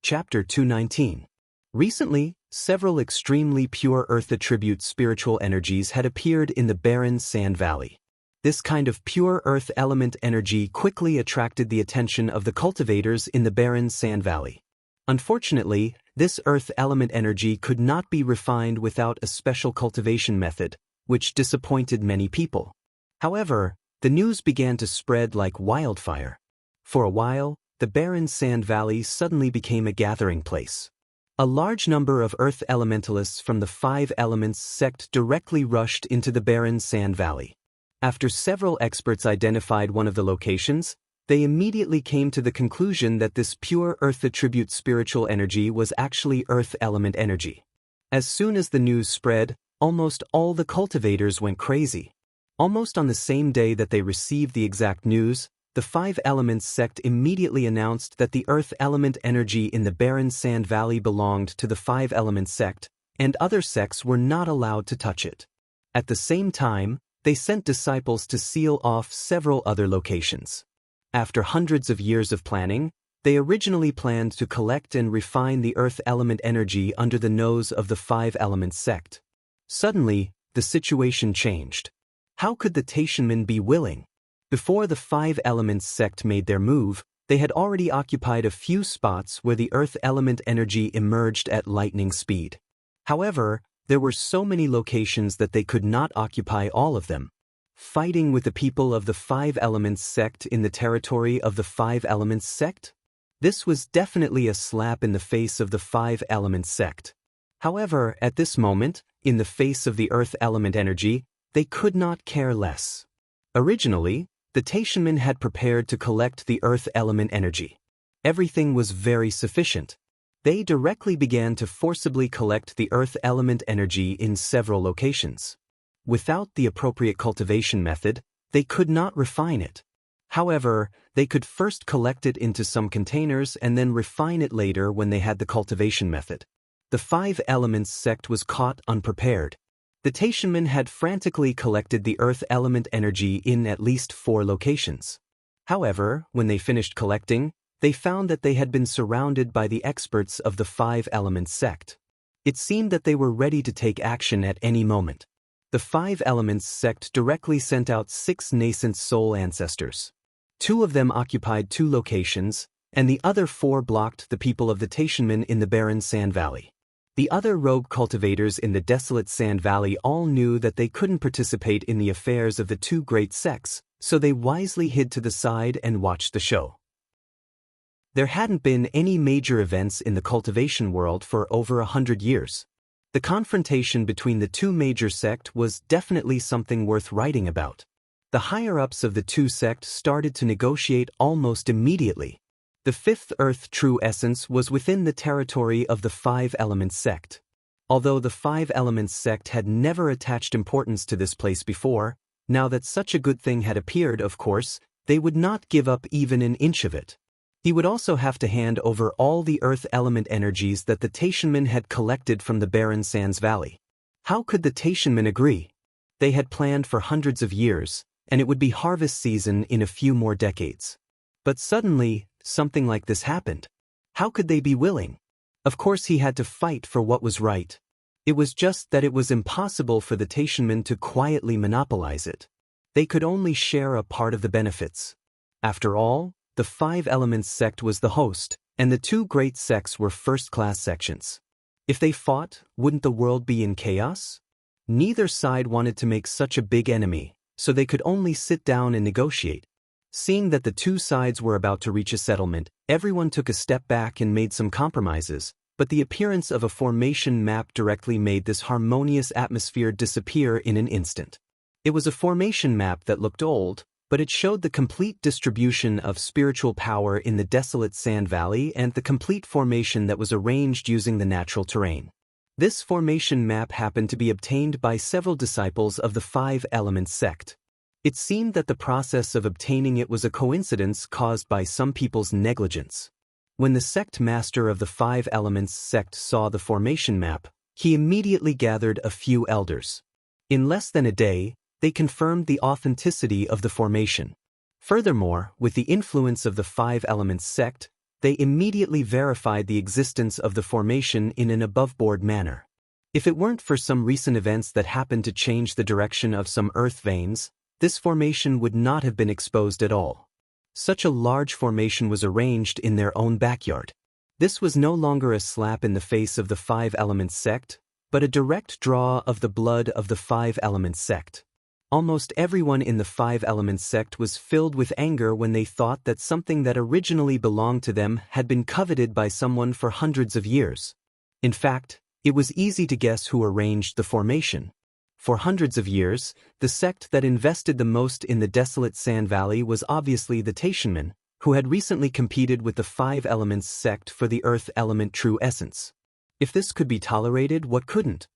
Chapter 219. Recently, several extremely pure earth attribute spiritual energies had appeared in the barren sand valley. This kind of pure earth element energy quickly attracted the attention of the cultivators in the barren sand valley. Unfortunately, this earth element energy could not be refined without a special cultivation method, which disappointed many people. However, the news began to spread like wildfire. For a while, the barren sand valley suddenly became a gathering place. A large number of earth elementalists from the Five Elements sect directly rushed into the barren sand valley. After several experts identified one of the locations, they immediately came to the conclusion that this pure earth attribute spiritual energy was actually earth element energy. As soon as the news spread, almost all the cultivators went crazy. Almost on the same day that they received the exact news, the Five Elements sect immediately announced that the earth element energy in the barren sand valley belonged to the Five Elements sect, and other sects were not allowed to touch it. At the same time, they sent disciples to seal off several other locations. After hundreds of years of planning, they originally planned to collect and refine the earth element energy under the nose of the Five Elements sect. Suddenly, the situation changed. How could the Daoism be willing? Before the Five Elements sect made their move, they had already occupied a few spots where the earth element energy emerged at lightning speed. However, there were so many locations that they could not occupy all of them. Fighting with the people of the Five Elements sect in the territory of the Five Elements sect? This was definitely a slap in the face of the Five Elements sect. However, at this moment, in the face of the earth element energy, they could not care less. Originally, the Daoism had prepared to collect the earth element energy. Everything was very sufficient. They directly began to forcibly collect the earth element energy in several locations. Without the appropriate cultivation method, they could not refine it. However, they could first collect it into some containers and then refine it later when they had the cultivation method. The Five Elements sect was caught unprepared. The Daoism had frantically collected the earth element energy in at least 4 locations. However, when they finished collecting, they found that they had been surrounded by the experts of the Five Elements sect. It seemed that they were ready to take action at any moment. The Five Elements sect directly sent out 6 nascent soul ancestors. 2 of them occupied 2 locations, and the other 4 blocked the people of the Daoism in the barren sand valley. The other rogue cultivators in the desolate sand valley all knew that they couldn't participate in the affairs of the 2 great sects, so they wisely hid to the side and watched the show. There hadn't been any major events in the cultivation world for over 100 years. The confrontation between the 2 major sects was definitely something worth writing about. The higher-ups of the 2 sects started to negotiate almost immediately. The 5th Earth True Essence was within the territory of the Five Elements sect. Although the Five Elements sect had never attached importance to this place before, now that such a good thing had appeared, of course, they would not give up even an inch of it. He would also have to hand over all the earth element energies that the Daoism had collected from the barren sands valley. How could the Daoism agree? They had planned for hundreds of years, and it would be harvest season in a few more decades. But suddenly, something like this happened. How could they be willing? Of course he had to fight for what was right. It was just that it was impossible for the Daoism to quietly monopolize it. They could only share a part of the benefits. After all, the Five Elements sect was the host, and the 2 great sects were first-class sections. If they fought, wouldn't the world be in chaos? Neither side wanted to make such a big enemy, so they could only sit down and negotiate. Seeing that the 2 sides were about to reach a settlement, everyone took a step back and made some compromises, but the appearance of a formation map directly made this harmonious atmosphere disappear in an instant. It was a formation map that looked old, but it showed the complete distribution of spiritual power in the desolate sand valley and the complete formation that was arranged using the natural terrain. This formation map happened to be obtained by several disciples of the Five Elements sect. It seemed that the process of obtaining it was a coincidence caused by some people's negligence. When the sect master of the Five Elements sect saw the formation map, he immediately gathered a few elders. In less than a day, they confirmed the authenticity of the formation. Furthermore, with the influence of the Five Elements sect, they immediately verified the existence of the formation in an above-board manner. If it weren't for some recent events that happened to change the direction of some earth veins, this formation would not have been exposed at all. Such a large formation was arranged in their own backyard. This was no longer a slap in the face of the Five Elements sect, but a direct draw of the blood of the Five Elements sect. Almost everyone in the Five Elements sect was filled with anger when they thought that something that originally belonged to them had been coveted by someone for hundreds of years. In fact, it was easy to guess who arranged the formation. For hundreds of years, the sect that invested the most in the desolate Sand Valley was obviously the Daoism, who had recently competed with the Five Elements sect for the Earth Element True Essence. If this could be tolerated, what couldn't?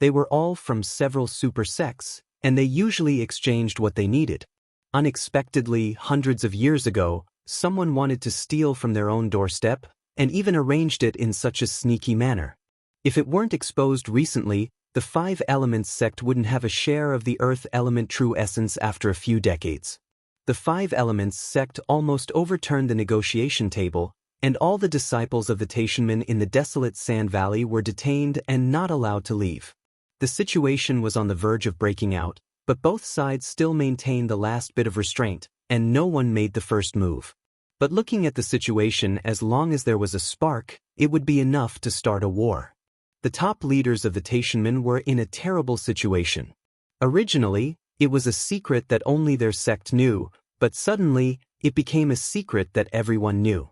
They were all from several super sects, and they usually exchanged what they needed. Unexpectedly, hundreds of years ago, someone wanted to steal from their own doorstep, and even arranged it in such a sneaky manner. If it weren't exposed recently, the Five Elements sect wouldn't have a share of the Earth Element True Essence after a few decades. The Five Elements sect almost overturned the negotiation table, and all the disciples of the Daoism in the desolate Sand Valley were detained and not allowed to leave. The situation was on the verge of breaking out, but both sides still maintained the last bit of restraint, and no one made the first move. But looking at the situation, as long as there was a spark, it would be enough to start a war. The top leaders of the Daoism were in a terrible situation. Originally, it was a secret that only their sect knew, but suddenly, it became a secret that everyone knew.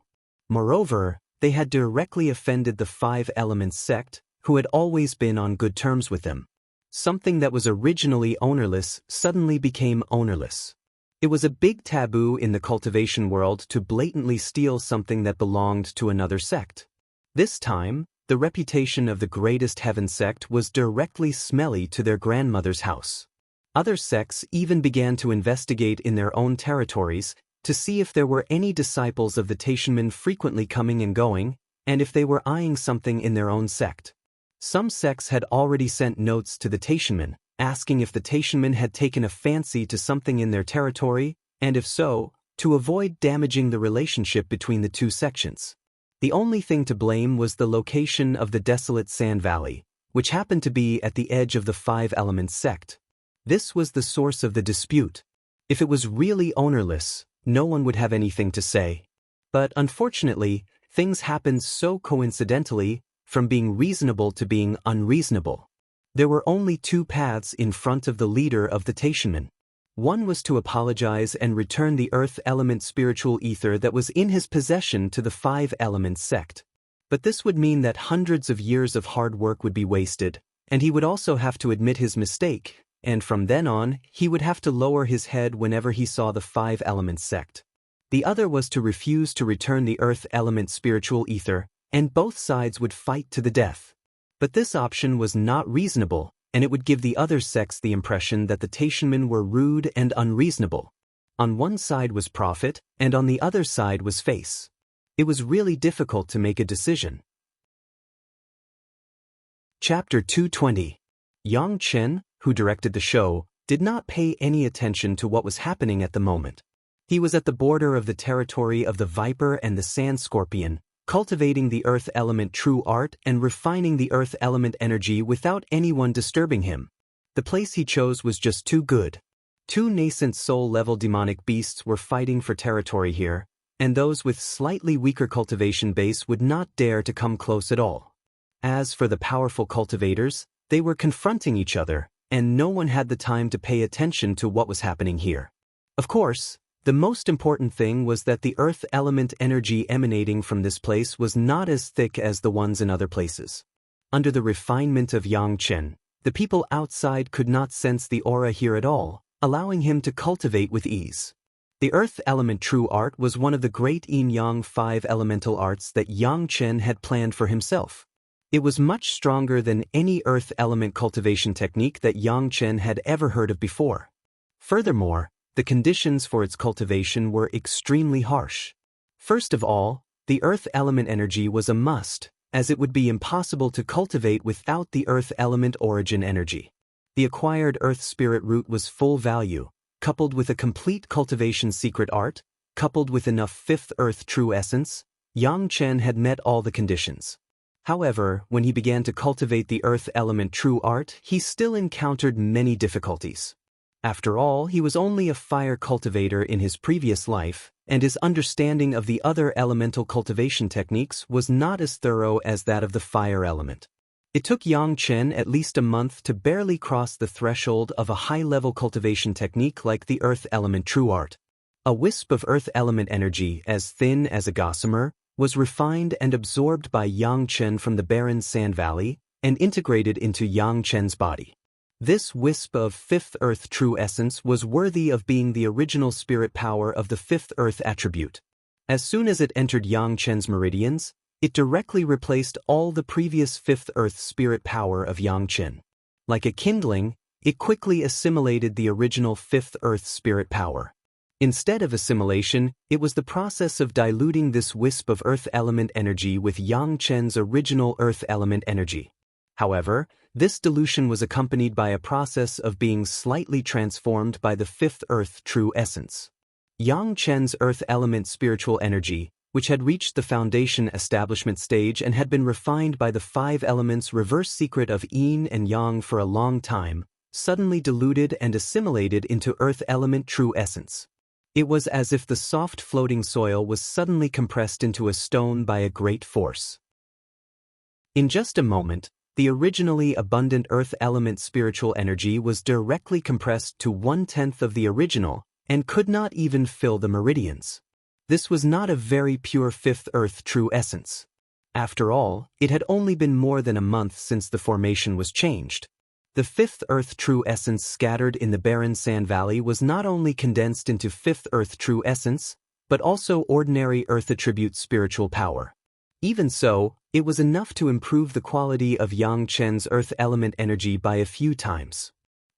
Moreover, they had directly offended the Five Elements sect, who had always been on good terms with them. Something that was originally ownerless suddenly became ownerless. It was a big taboo in the cultivation world to blatantly steal something that belonged to another sect. This time, the reputation of the greatest heaven sect was directly smelly to their grandmother's house. Other sects even began to investigate in their own territories to see if there were any disciples of the Daoism frequently coming and going, and if they were eyeing something in their own sect. Some sects had already sent notes to the Daoism, asking if the Daoism had taken a fancy to something in their territory, and if so, to avoid damaging the relationship between the two sections. The only thing to blame was the location of the desolate Sand Valley, which happened to be at the edge of the Five Elements sect. This was the source of the dispute. If it was really ownerless, no one would have anything to say. But unfortunately, things happened so coincidentally, from being reasonable to being unreasonable. There were only two paths in front of the leader of the Daoism. One was to apologize and return the Earth Element spiritual ether that was in his possession to the Five Elements sect. But this would mean that hundreds of years of hard work would be wasted, and he would also have to admit his mistake, and from then on, he would have to lower his head whenever he saw the Five Elements sect. The other was to refuse to return the Earth Element spiritual ether, and both sides would fight to the death. But this option was not reasonable, and it would give the other sects the impression that the Daoism were rude and unreasonable. On one side was profit, and on the other side was face. It was really difficult to make a decision. Chapter 220. Xianxian, who directed the show, did not pay any attention to what was happening at the moment. He was at the border of the territory of the Viper and the Sand Scorpion, cultivating the Earth Element true art and refining the Earth Element energy without anyone disturbing him. The place he chose was just too good. Two nascent soul-level demonic beasts were fighting for territory here, and those with slightly weaker cultivation base would not dare to come close at all. As for the powerful cultivators, they were confronting each other, and no one had the time to pay attention to what was happening here. Of course, the most important thing was that the Earth Element energy emanating from this place was not as thick as the ones in other places. Under the refinement of Xianxian, the people outside could not sense the aura here at all, allowing him to cultivate with ease. The Earth Element True Art was one of the great Yin-Yang 5 elemental arts that Xianxian had planned for himself. It was much stronger than any Earth Element cultivation technique that Xianxian had ever heard of before. Furthermore, the conditions for its cultivation were extremely harsh. First of all, the Earth Element energy was a must, as it would be impossible to cultivate without the Earth Element origin energy. The acquired Earth Spirit root was full value, coupled with a complete cultivation secret art, coupled with enough fifth earth true essence, Xianxian had met all the conditions. However, when he began to cultivate the earth element true art, he still encountered many difficulties. After all, he was only a fire cultivator in his previous life, and his understanding of the other elemental cultivation techniques was not as thorough as that of the fire element. It took Xianxian at least a month to barely cross the threshold of a high-level cultivation technique like the earth element true art. A wisp of earth element energy, as thin as a gossamer, was refined and absorbed by Xianxian from the barren sand valley and integrated into Xianxian's body. This wisp of fifth earth true essence was worthy of being the original spirit power of the fifth earth attribute. As soon as it entered Xianxian's meridians, it directly replaced all the previous fifth earth spirit power of Xianxian. Like a kindling, it quickly assimilated the original fifth earth spirit power. Instead of assimilation, it was the process of diluting this wisp of earth element energy with Xianxian's original earth element energy. However, this dilution was accompanied by a process of being slightly transformed by the fifth earth true essence. Xianxian's earth element spiritual energy, which had reached the foundation establishment stage and had been refined by the five elements reverse secret of yin and yang for a long time, suddenly diluted and assimilated into earth element true essence. It was as if the soft floating soil was suddenly compressed into a stone by a great force. In just a moment, the originally abundant earth element spiritual energy was directly compressed to 1/10 of the original and could not even fill the meridians. This was not a very pure fifth earth true essence. After all, it had only been more than a month since the formation was changed. The fifth earth true essence scattered in the barren sand valley was not only condensed into fifth earth true essence, but also ordinary earth attribute spiritual power. Even so, it was enough to improve the quality of Xianxian's earth element energy by a few times.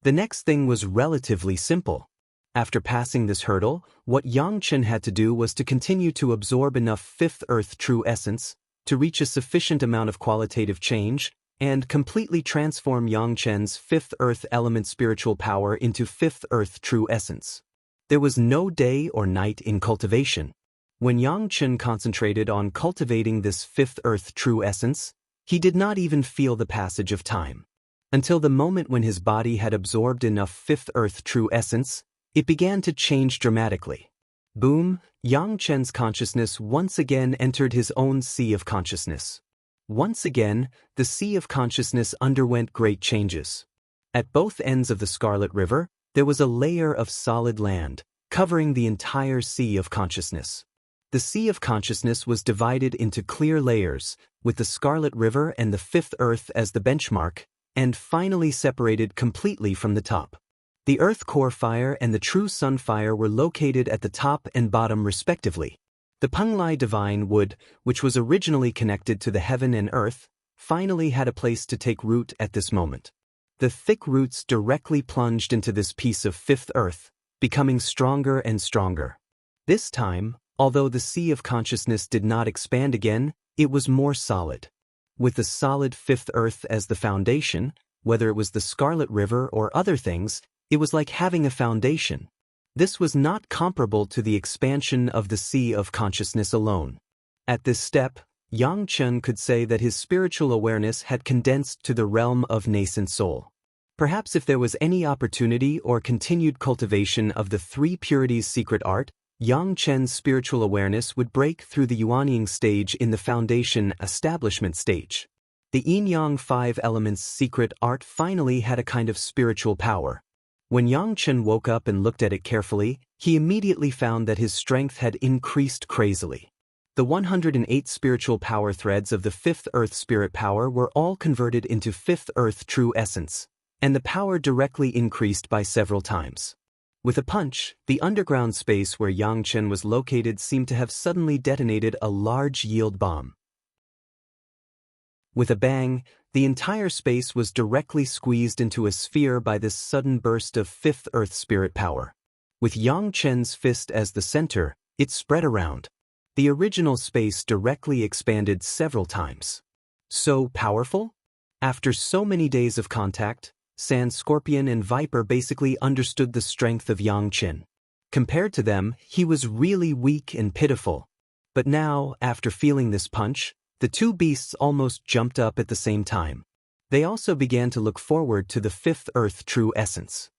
The next thing was relatively simple. After passing this hurdle, what Xianxian had to do was to continue to absorb enough fifth earth true essence to reach a sufficient amount of qualitative change and completely transform Xianxian's fifth earth element spiritual power into fifth earth true essence. There was no day or night in cultivation. When Xianxian concentrated on cultivating this fifth earth true essence, he did not even feel the passage of time. Until the moment when his body had absorbed enough fifth earth true essence, it began to change dramatically. Boom, Xianxian's consciousness once again entered his own sea of consciousness. Once again, the sea of consciousness underwent great changes. At both ends of the Scarlet River, there was a layer of solid land, covering the entire sea of consciousness. The sea of consciousness was divided into clear layers, with the Scarlet River and the fifth earth as the benchmark, and finally separated completely from the top. The earth core fire and the true sun fire were located at the top and bottom respectively. The Penglai divine wood, which was originally connected to the heaven and earth, finally had a place to take root at this moment. The thick roots directly plunged into this piece of fifth earth, becoming stronger and stronger. This time, although the sea of consciousness did not expand again, it was more solid. With the solid fifth earth as the foundation, whether it was the Scarlet River or other things, it was like having a foundation. This was not comparable to the expansion of the sea of consciousness alone. At this step, Xianxian could say that his spiritual awareness had condensed to the realm of nascent soul. Perhaps if there was any opportunity or continued cultivation of the three purities secret art, Xianxian's spiritual awareness would break through the Yuanying stage in the foundation establishment stage. The yin-yang five elements secret art finally had a kind of spiritual power. When Xianxian woke up and looked at it carefully, he immediately found that his strength had increased crazily. The 108 spiritual power threads of the fifth earth spirit power were all converted into fifth earth true essence, and the power directly increased by several times. With a punch, the underground space where Xianxian was located seemed to have suddenly detonated a large yield bomb. With a bang, the entire space was directly squeezed into a sphere by this sudden burst of fifth earth spirit power. With Xianxian's fist as the center, it spread around. The original space directly expanded several times. So powerful? After so many days of contact, Sand Scorpion and Viper basically understood the strength of Xianxian. Compared to them, he was really weak and pitiful. But now, after feeling this punch, the two beasts almost jumped up at the same time. They also began to look forward to the fifth earth true essence.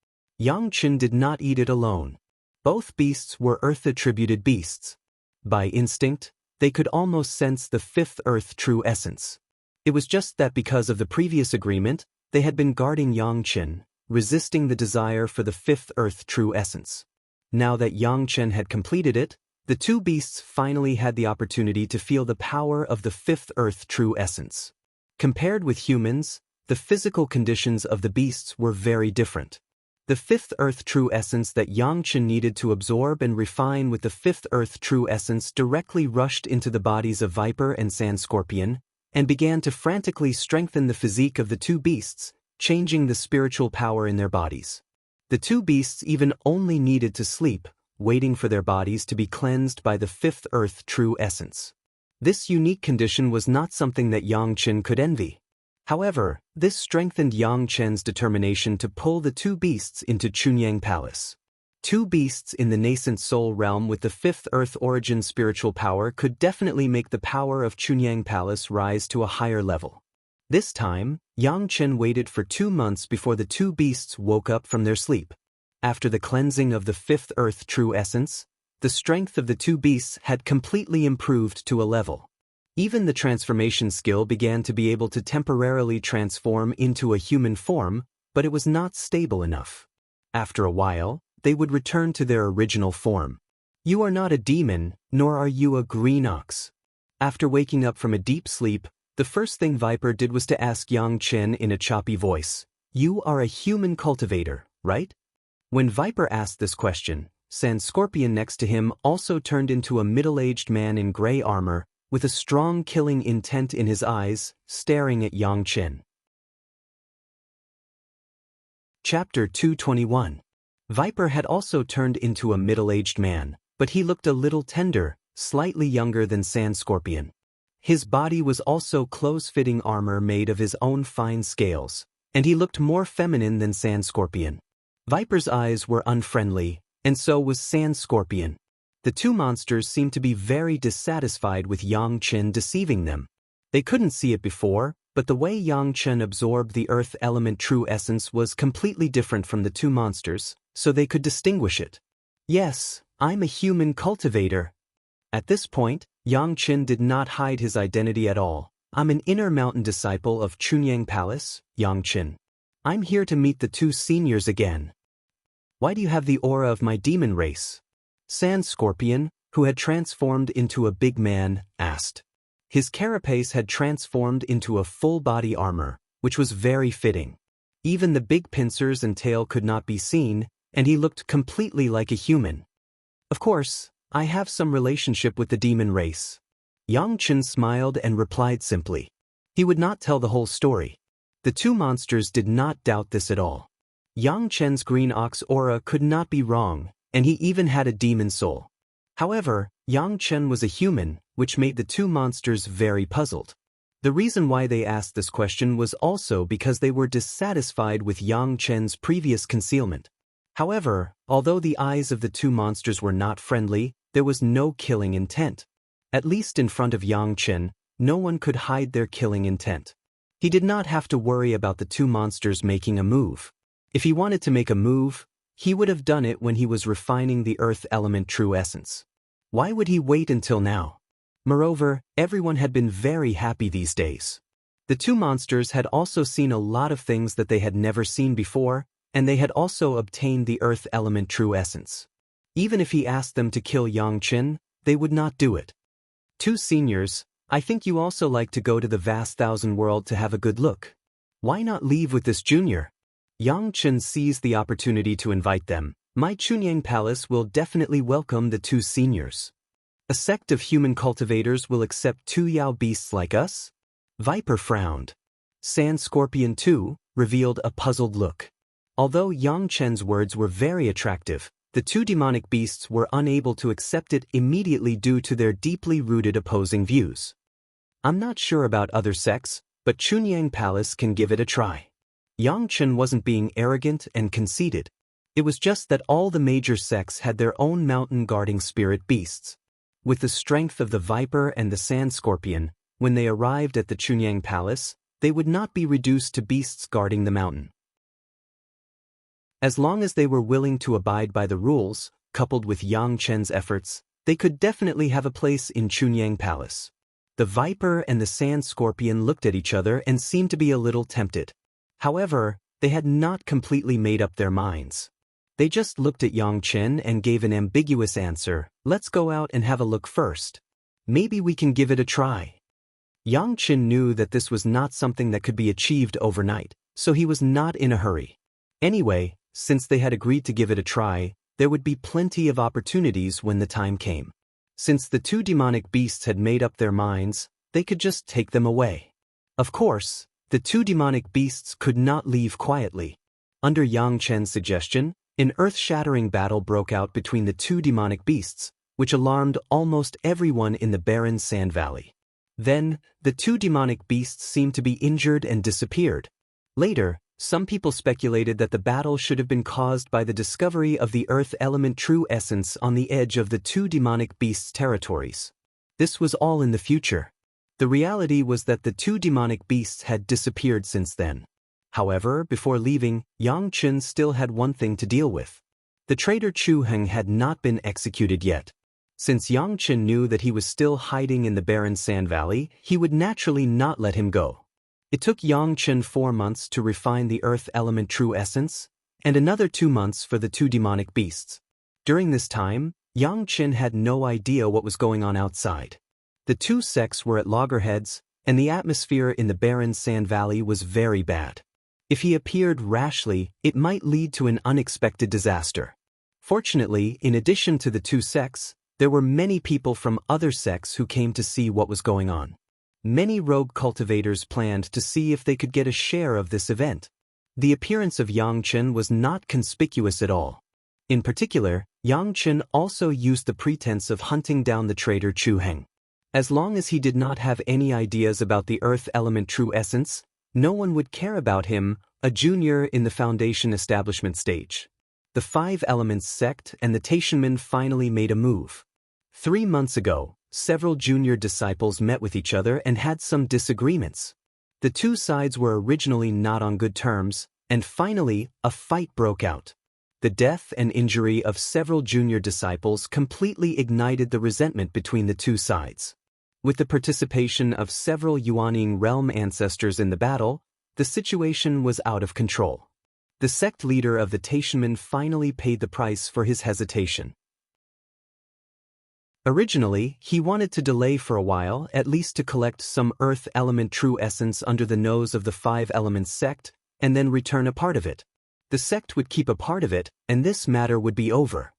Xianxian did not eat it alone. Both beasts were earth-attributed beasts. By instinct, they could almost sense the fifth earth true essence. It was just that because of the previous agreement, they had been guarding Xianxian, resisting the desire for the fifth earth true essence. Now that Xianxian had completed it, the two beasts finally had the opportunity to feel the power of the fifth earth true essence. Compared with humans, the physical conditions of the beasts were very different. The fifth earth true essence that Xianxian needed to absorb and refine with the fifth earth true essence directly rushed into the bodies of Viper and Sand Scorpion, and began to frantically strengthen the physique of the two beasts, changing the spiritual power in their bodies. The two beasts even only needed to sleep, waiting for their bodies to be cleansed by the fifth earth true essence. This unique condition was not something that Xianxian could envy. However, this strengthened Xianxian's determination to pull the two beasts into Chunyang Palace. Two beasts in the nascent soul realm with the fifth earth origin spiritual power could definitely make the power of Chunyang Palace rise to a higher level. This time, Xianxian waited for 2 months before the two beasts woke up from their sleep. After the cleansing of the fifth earth true essence, the strength of the two beasts had completely improved to a level. Even the transformation skill began to be able to temporarily transform into a human form, but it was not stable enough. After a while, they would return to their original form. You are not a demon, nor are you a green ox. After waking up from a deep sleep, the first thing Viper did was to ask Xianxian in a choppy voice, "You are a human cultivator, right?" When Viper asked this question, Sand Scorpion next to him also turned into a middle-aged man in gray armor, with a strong killing intent in his eyes, staring at Xianxian. Chapter 221. Viper had also turned into a middle-aged man, but he looked a little tender, slightly younger than Sand Scorpion. His body was also close-fitting armor made of his own fine scales, and he looked more feminine than Sand Scorpion. Viper's eyes were unfriendly, and so was Sand Scorpion. The two monsters seemed to be very dissatisfied with Xianxian deceiving them. They couldn't see it before, but the way Xianxian absorbed the earth element true essence was completely different from the two monsters, so they could distinguish it. "Yes, I'm a human cultivator." At this point, Xianxian did not hide his identity at all. "I'm an inner mountain disciple of Chunyang Palace, Xianxian. I'm here to meet the two seniors again." "Why do you have the aura of my demon race?" Sand Scorpion, who had transformed into a big man, asked. His carapace had transformed into a full-body armor, which was very fitting. Even the big pincers and tail could not be seen, and he looked completely like a human. "Of course, I have some relationship with the demon race." Xianxian smiled and replied simply. He would not tell the whole story. The two monsters did not doubt this at all. Xianxian's green ox aura could not be wrong, and he even had a demon soul. However, Xianxian was a human, which made the two monsters very puzzled. The reason why they asked this question was also because they were dissatisfied with Xianxian's previous concealment. However, although the eyes of the two monsters were not friendly, there was no killing intent. At least in front of Xianxian, no one could hide their killing intent. He did not have to worry about the two monsters making a move. If he wanted to make a move, he would have done it when he was refining the earth element true essence. Why would he wait until now? Moreover, everyone had been very happy these days. The two monsters had also seen a lot of things that they had never seen before, and they had also obtained the earth element true essence. Even if he asked them to kill Xianxian, they would not do it. "Two seniors, I think you also like to go to the vast thousand world to have a good look. Why not leave with this junior?" Xianxian seized the opportunity to invite them. "My Chunyang Palace will definitely welcome the two seniors. A sect of human cultivators will accept two Yao beasts like us?" Viper frowned. Sand Scorpion too revealed a puzzled look. Although Xianxian's words were very attractive, the two demonic beasts were unable to accept it immediately due to their deeply rooted opposing views. "I'm not sure about other sects, but Chunyang Palace can give it a try." Xianxian wasn't being arrogant and conceited. It was just that all the major sects had their own mountain-guarding spirit beasts. With the strength of the viper and the sand scorpion, when they arrived at the Chunyang Palace, they would not be reduced to beasts guarding the mountain. As long as they were willing to abide by the rules, coupled with Yang Chen's efforts, they could definitely have a place in Chunyang Palace. The viper and the sand scorpion looked at each other and seemed to be a little tempted. However, they had not completely made up their minds. They just looked at Yang Chen and gave an ambiguous answer, "Let's go out and have a look first. Maybe we can give it a try." Yang Chen knew that this was not something that could be achieved overnight, so he was not in a hurry. Anyway, since they had agreed to give it a try, there would be plenty of opportunities when the time came. Since the two demonic beasts had made up their minds, they could just take them away. Of course, the two demonic beasts could not leave quietly. Under Yang Chen's suggestion, an earth-shattering battle broke out between the two demonic beasts, which alarmed almost everyone in the barren sand valley. Then, the two demonic beasts seemed to be injured and disappeared. Later, some people speculated that the battle should have been caused by the discovery of the earth element true essence on the edge of the two demonic beasts' territories. This was all in the future. The reality was that the two demonic beasts had disappeared since then. However, before leaving, Yang Chen still had one thing to deal with. The traitor Chu Heng had not been executed yet. Since Yang Chen knew that he was still hiding in the barren sand valley, he would naturally not let him go. It took Yang Chen 4 months to refine the earth element true essence, and another 2 months for the two demonic beasts. During this time, Yang Chen had no idea what was going on outside. The two sects were at loggerheads, and the atmosphere in the barren sand valley was very bad. If he appeared rashly, it might lead to an unexpected disaster. Fortunately, in addition to the two sects, there were many people from other sects who came to see what was going on. Many rogue cultivators planned to see if they could get a share of this event. The appearance of Yang Chen was not conspicuous at all. In particular, Yang Chen also used the pretense of hunting down the traitor Chu Heng. As long as he did not have any ideas about the earth element true essence, no one would care about him, a junior in the foundation establishment stage. The Five Elements sect and the Taishanmen finally made a move. 3 months ago, several junior disciples met with each other and had some disagreements. The two sides were originally not on good terms, and finally, a fight broke out. The death and injury of several junior disciples completely ignited the resentment between the two sides. With the participation of several Yuanying realm ancestors in the battle, the situation was out of control. The sect leader of the Taishanmen finally paid the price for his hesitation. Originally, he wanted to delay for a while, at least to collect some earth element true essence under the nose of the Five Elements sect, and then return a part of it. The sect would keep a part of it, and this matter would be over.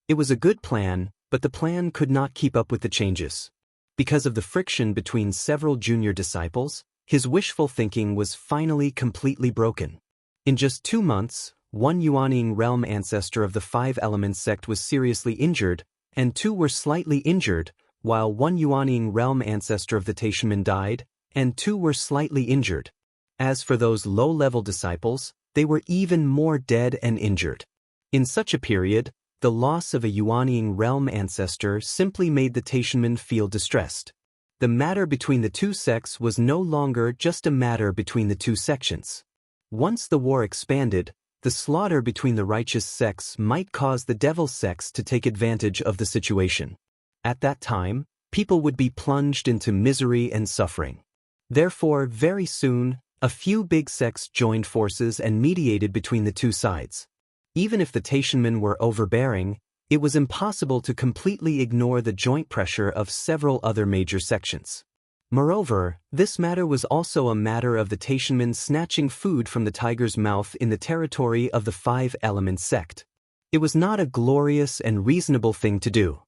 It was a good plan, but the plan could not keep up with the changes. Because of the friction between several junior disciples, his wishful thinking was finally completely broken. In just 2 months, one Yuanying realm ancestor of the Five Elements sect was seriously injured, and 2 were slightly injured, while one Yuanying realm ancestor of the Taishanmen died, and 2 were slightly injured. As for those low-level disciples, they were even more dead and injured. In such a period, the loss of a Yuanying realm ancestor simply made the Taishanmen feel distressed. The matter between the two sects was no longer just a matter between the two sections. Once the war expanded, the slaughter between the righteous sects might cause the devil sects to take advantage of the situation. At that time, people would be plunged into misery and suffering. Therefore, very soon, a few big sects joined forces and mediated between the two sides. Even if the Taishanmen were overbearing, it was impossible to completely ignore the joint pressure of several other major sections. Moreover, this matter was also a matter of the Taishanmen snatching food from the tiger's mouth in the territory of the Five Elements sect. It was not a glorious and reasonable thing to do.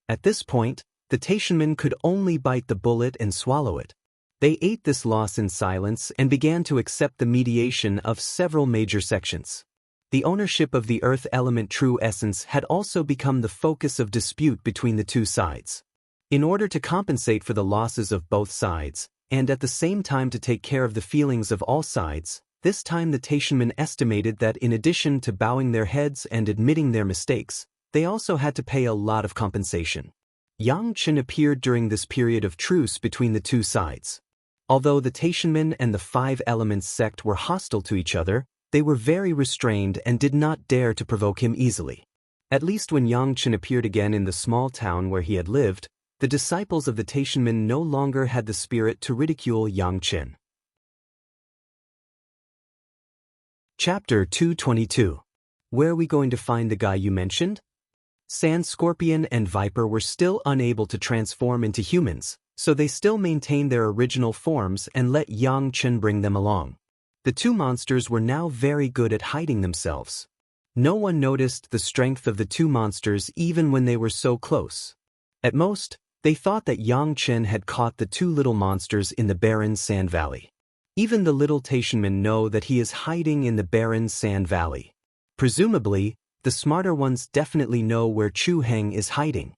At this point, the Taishanmen could only bite the bullet and swallow it. They ate this loss in silence and began to accept the mediation of several major sections. The ownership of the earth element true essence had also become the focus of dispute between the two sides. In order to compensate for the losses of both sides, and at the same time to take care of the feelings of all sides, This time the Taishanmen estimated that in addition to bowing their heads and admitting their mistakes, they also had to pay a lot of compensation. Xianxian appeared during this period of truce between the two sides. Although the Taishanmen and the Five Elements sect were hostile to each other, they were very restrained and did not dare to provoke him easily. At least when Xianxian appeared again in the small town where he had lived, the disciples of the Taishanmen no longer had the spirit to ridicule Xianxian. Chapter 222. Where are we going to find the guy you mentioned? Sand Scorpion and Viper were still unable to transform into humans, so they still maintained their original forms and let Xianxian bring them along. The two monsters were now very good at hiding themselves. No one noticed the strength of the two monsters even when they were so close. At most, they thought that Xianxian had caught the two little monsters in the barren sand valley. Even the little Taishanmen know that he is hiding in the barren sand valley. Presumably, the smarter ones definitely know where Chu Heng is hiding.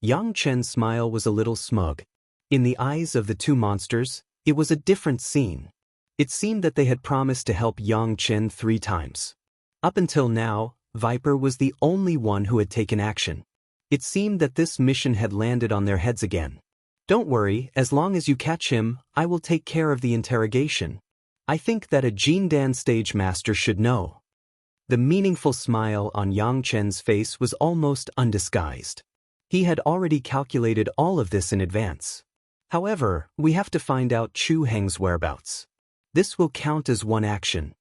Xianxian's smile was a little smug. In the eyes of the two monsters, it was a different scene. It seemed that they had promised to help Xianxian 3 times. Up until now, Viper was the only one who had taken action. It seemed that this mission had landed on their heads again. Don't worry, as long as you catch him, I will take care of the interrogation. I think that a Jindan stage master should know. The meaningful smile on Xianxian's face was almost undisguised. He had already calculated all of this in advance. However, we have to find out Chu Heng's whereabouts. This will count as one action.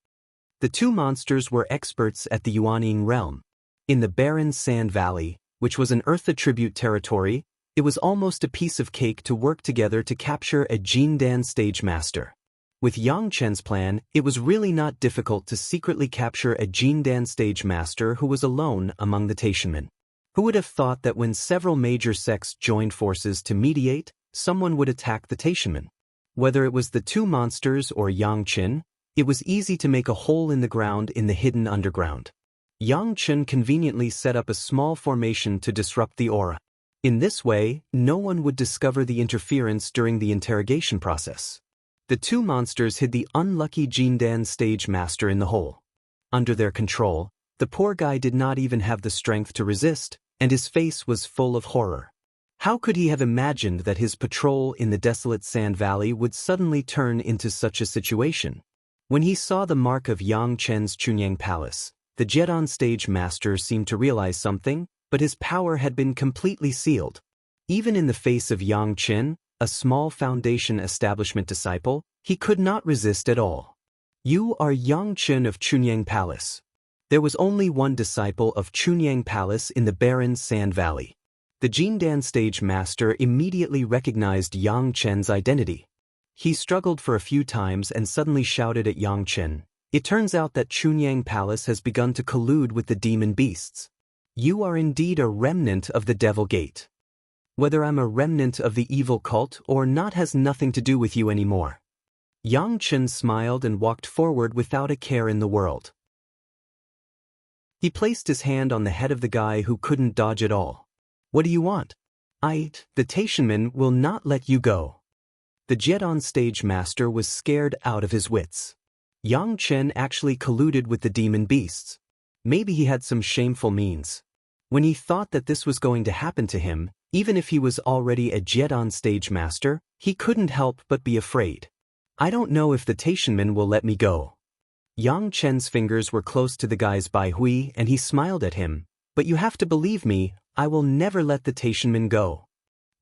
The two monsters were experts at the Yuanying realm. In the barren sand valley, which was an earth attribute territory, it was almost a piece of cake to work together to capture a Jindan stage master. With Xianxian's plan, it was really not difficult to secretly capture a Jindan stage master who was alone among the Taishanmen. Who would have thought that when several major sects joined forces to mediate, someone would attack the Taishanmen? Whether it was the two monsters or Xianxian, it was easy to make a hole in the ground in the hidden underground. Xianxian conveniently set up a small formation to disrupt the aura. In this way, no one would discover the interference during the interrogation process. The two monsters hid the unlucky Jindan stage master in the hole. Under their control, the poor guy did not even have the strength to resist, and his face was full of horror. How could he have imagined that his patrol in the desolate sand valley would suddenly turn into such a situation? When he saw the mark of Xianxian's Chunyang Palace, the Jedon stage master seemed to realize something, but his power had been completely sealed. Even in the face of Xianxian, a small foundation establishment disciple, he could not resist at all. You are Xianxian of Chunyang Palace. There was only one disciple of Chunyang Palace in the barren sand valley. The Jindan stage master immediately recognized Xianxian's identity. He struggled for a few times and suddenly shouted at Xianxian, "It turns out that Chunyang Palace has begun to collude with the demon beasts. You are indeed a remnant of the Devil Gate. Whether I'm a remnant of the evil cult or not has nothing to do with you anymore." Xianxian smiled and walked forward without a care in the world. He placed his hand on the head of the guy who couldn't dodge at all. "What do you want?" The Taishanmen will not let you go." The Jedon stage master was scared out of his wits. Xianxian actually colluded with the demon beasts. Maybe he had some shameful means. When he thought that this was going to happen to him, even if he was already a Jedon stage master, he couldn't help but be afraid. "I don't know if the Taishanmen will let me go." Xianxian's fingers were close to the guy's baihui and he smiled at him, "But you have to believe me, I will never let the Taishanmen go."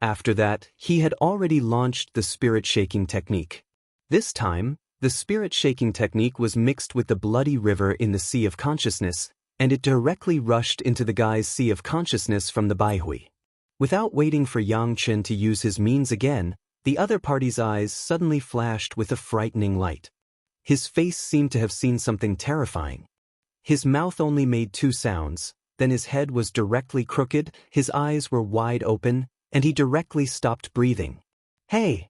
After that, he had already launched the spirit-shaking technique. This time, the spirit-shaking technique was mixed with the bloody river in the Sea of Consciousness, and it directly rushed into the guy's Sea of Consciousness from the baihui. Without waiting for Xianxian to use his means again, the other party's eyes suddenly flashed with a frightening light. His face seemed to have seen something terrifying. His mouth only made 2 sounds, then his head was directly crooked, his eyes were wide open, and he directly stopped breathing. "Hey!"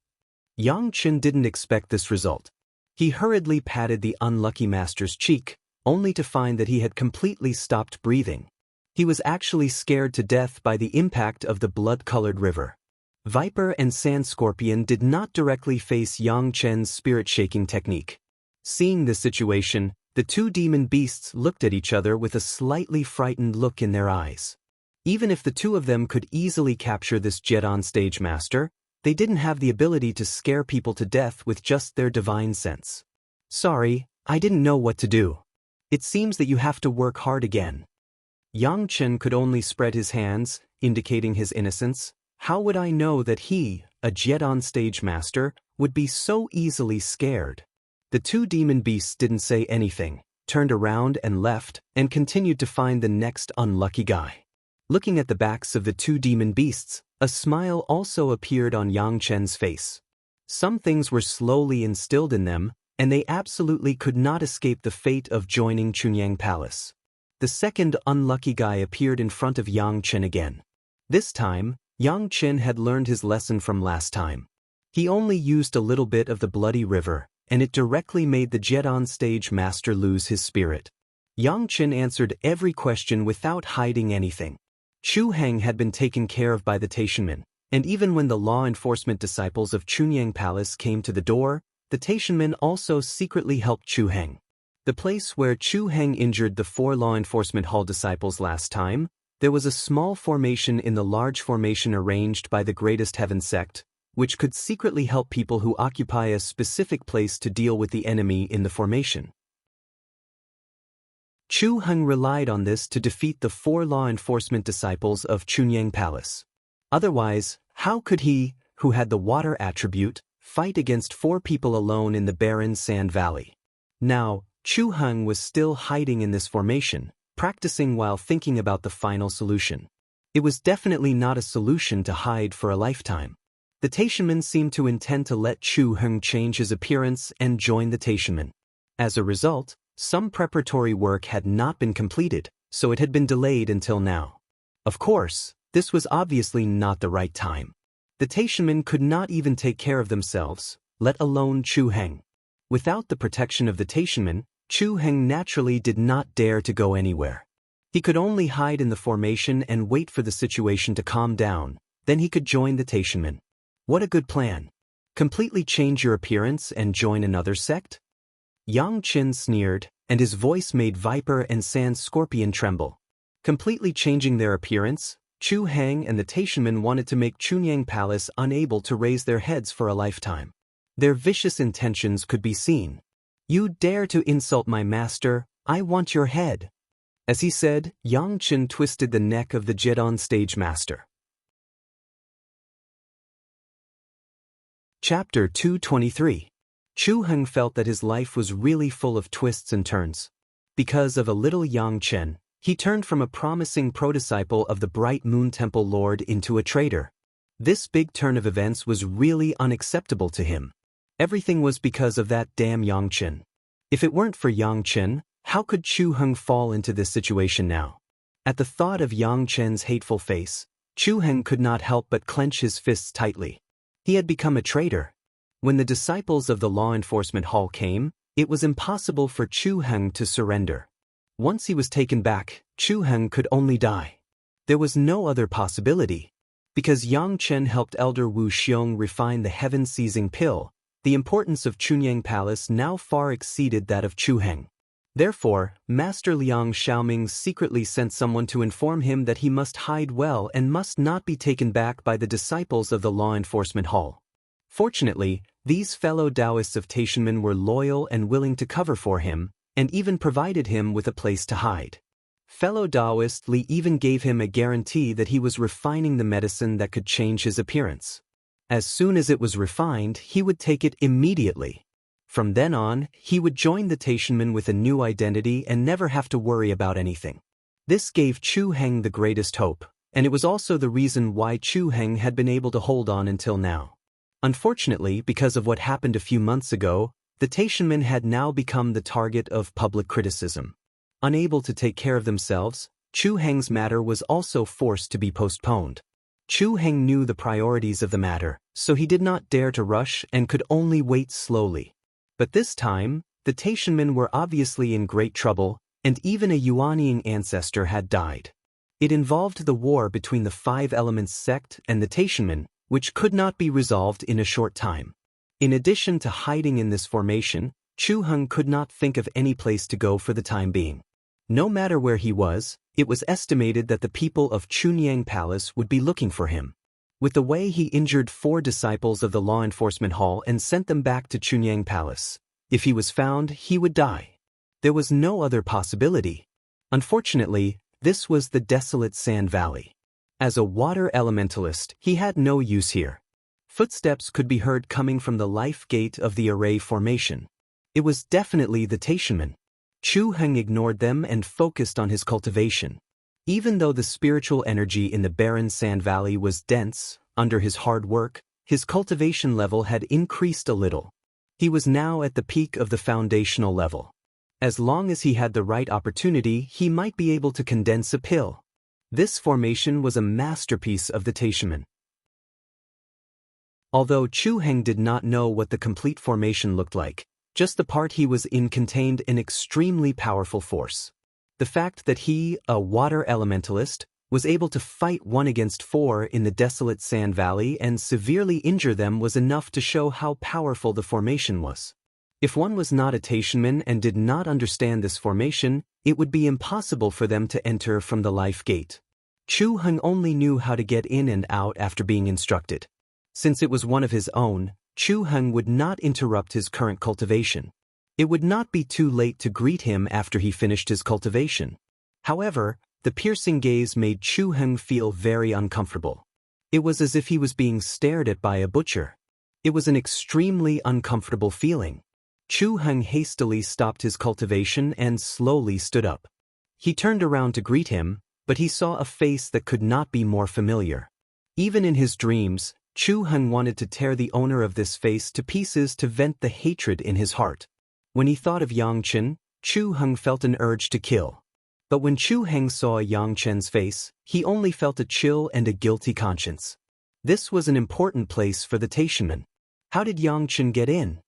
Xianxian didn't expect this result. He hurriedly patted the unlucky master's cheek, only to find that he had completely stopped breathing. He was actually scared to death by the impact of the blood-colored river. Viper and Sand Scorpion did not directly face Xianxian's spirit-shaking technique. Seeing this situation, the two demon beasts looked at each other with a slightly frightened look in their eyes. Even if the two of them could easily capture this jet on stage master, they didn't have the ability to scare people to death with just their divine sense. Sorry, I didn't know what to do. It seems that you have to work hard again. Xianxian could only spread his hands, indicating his innocence. How would I know that he, a jet on stage master, would be so easily scared? The two demon beasts didn't say anything, turned around and left, and continued to find the next unlucky guy. Looking at the backs of the two demon beasts, a smile also appeared on Xianxian's face. Some things were slowly instilled in them, and they absolutely could not escape the fate of joining Chunyang Palace. The second unlucky guy appeared in front of Xianxian again. This time, Xianxian had learned his lesson from last time. He only used a little bit of the bloody river, and it directly made the jet on stage master lose his spirit. Xianxian answered every question without hiding anything. Chu Heng had been taken care of by the Taishanmen, and even when the law enforcement disciples of Chunyang Palace came to the door, the Taishanmen also secretly helped Chu Heng. The place where Chu Heng injured the 4 law enforcement hall disciples last time, there was a small formation in the large formation arranged by the greatest heaven sect, which could secretly help people who occupy a specific place to deal with the enemy in the formation. Chu Heng relied on this to defeat the 4 law enforcement disciples of Chunyang Palace. Otherwise, how could he, who had the water attribute, fight against 4 people alone in the barren sand valley? Now, Chu Heng was still hiding in this formation, practicing while thinking about the final solution. It was definitely not a solution to hide for a lifetime. The Taishanmen seemed to intend to let Chu Heng change his appearance and join the Taishanmen. As a result, some preparatory work had not been completed, so it had been delayed until now. Of course, this was obviously not the right time. The Taishanmen could not even take care of themselves, let alone Chu Heng. Without the protection of the Taishanmen, Chu Heng naturally did not dare to go anywhere. He could only hide in the formation and wait for the situation to calm down, then he could join the Taishanmen. What a good plan. Completely change your appearance and join another sect? Xianxian sneered, and his voice made Viper and Sand Scorpion tremble. Completely changing their appearance, Chu Heng and the Taishanmen wanted to make Chunyang Palace unable to raise their heads for a lifetime. Their vicious intentions could be seen. You dare to insult my master, I want your head. As he said, Xianxian twisted the neck of the jet on stage master. Chapter 223. Chu Heng felt that his life was really full of twists and turns. Because of a little Xianxian, he turned from a promising pro-disciple of the Bright Moon Temple Lord into a traitor. This big turn of events was really unacceptable to him. Everything was because of that damn Xianxian. If it weren't for Xianxian, how could Chu Heng fall into this situation now? At the thought of Xianxian's hateful face, Chu Heng could not help but clench his fists tightly. He had become a traitor. When the disciples of the law enforcement hall came, it was impossible for Chu Heng to surrender. Once he was taken back, Chu Heng could only die. There was no other possibility. Because Xianxian helped Elder Wu Xiong refine the heaven-seizing pill, the importance of Chunyang Palace now far exceeded that of Chu Heng. Therefore, Master Liang Xiaoming secretly sent someone to inform him that he must hide well and must not be taken back by the disciples of the law enforcement hall. Fortunately, these fellow Taoists of Taishanmen were loyal and willing to cover for him, and even provided him with a place to hide. Fellow Taoist Li even gave him a guarantee that he was refining the medicine that could change his appearance. As soon as it was refined, he would take it immediately. From then on, he would join the Taishanmen with a new identity and never have to worry about anything. This gave Chu Heng the greatest hope, and it was also the reason why Chu Heng had been able to hold on until now. Unfortunately, because of what happened a few months ago, the Taishanmen had now become the target of public criticism. Unable to take care of themselves, Chu Heng's matter was also forced to be postponed. Chu Heng knew the priorities of the matter, so he did not dare to rush and could only wait slowly. But this time, the Taishanmen were obviously in great trouble, and even a Yuanying ancestor had died. It involved the war between the Five Elements sect and the Taishanmen, which could not be resolved in a short time. In addition to hiding in this formation, Chu Heng could not think of any place to go for the time being. No matter where he was, it was estimated that the people of Chunyang Palace would be looking for him. With the way he injured 4 disciples of the law enforcement hall and sent them back to Chunyang Palace, if he was found, he would die. There was no other possibility. Unfortunately, this was the desolate sand valley. As a water elementalist, he had no use here. Footsteps could be heard coming from the life gate of the array formation. It was definitely the Taishanman. Chu Heng ignored them and focused on his cultivation. Even though the spiritual energy in the barren sand valley was dense, under his hard work, his cultivation level had increased a little. He was now at the peak of the foundational level. As long as he had the right opportunity, he might be able to condense a pill. This formation was a masterpiece of the Taishanman. Although Chu Heng did not know what the complete formation looked like, just the part he was in contained an extremely powerful force. The fact that he, a water elementalist, was able to fight 1 against 4 in the desolate sand valley and severely injure them was enough to show how powerful the formation was. If one was not a Taishanman and did not understand this formation, it would be impossible for them to enter from the life gate. Chu Heng only knew how to get in and out after being instructed. Since it was one of his own, Chu Heng would not interrupt his current cultivation. It would not be too late to greet him after he finished his cultivation. However, the piercing gaze made Chu Heng feel very uncomfortable. It was as if he was being stared at by a butcher. It was an extremely uncomfortable feeling. Chu Heng hastily stopped his cultivation and slowly stood up. He turned around to greet him, but he saw a face that could not be more familiar. Even in his dreams, Chu Heng wanted to tear the owner of this face to pieces to vent the hatred in his heart. When he thought of Xianxian, Chu Heng felt an urge to kill. But when Chu Heng saw Xianxian's face, he only felt a chill and a guilty conscience. This was an important place for the Taishanman. How did Xianxian get in?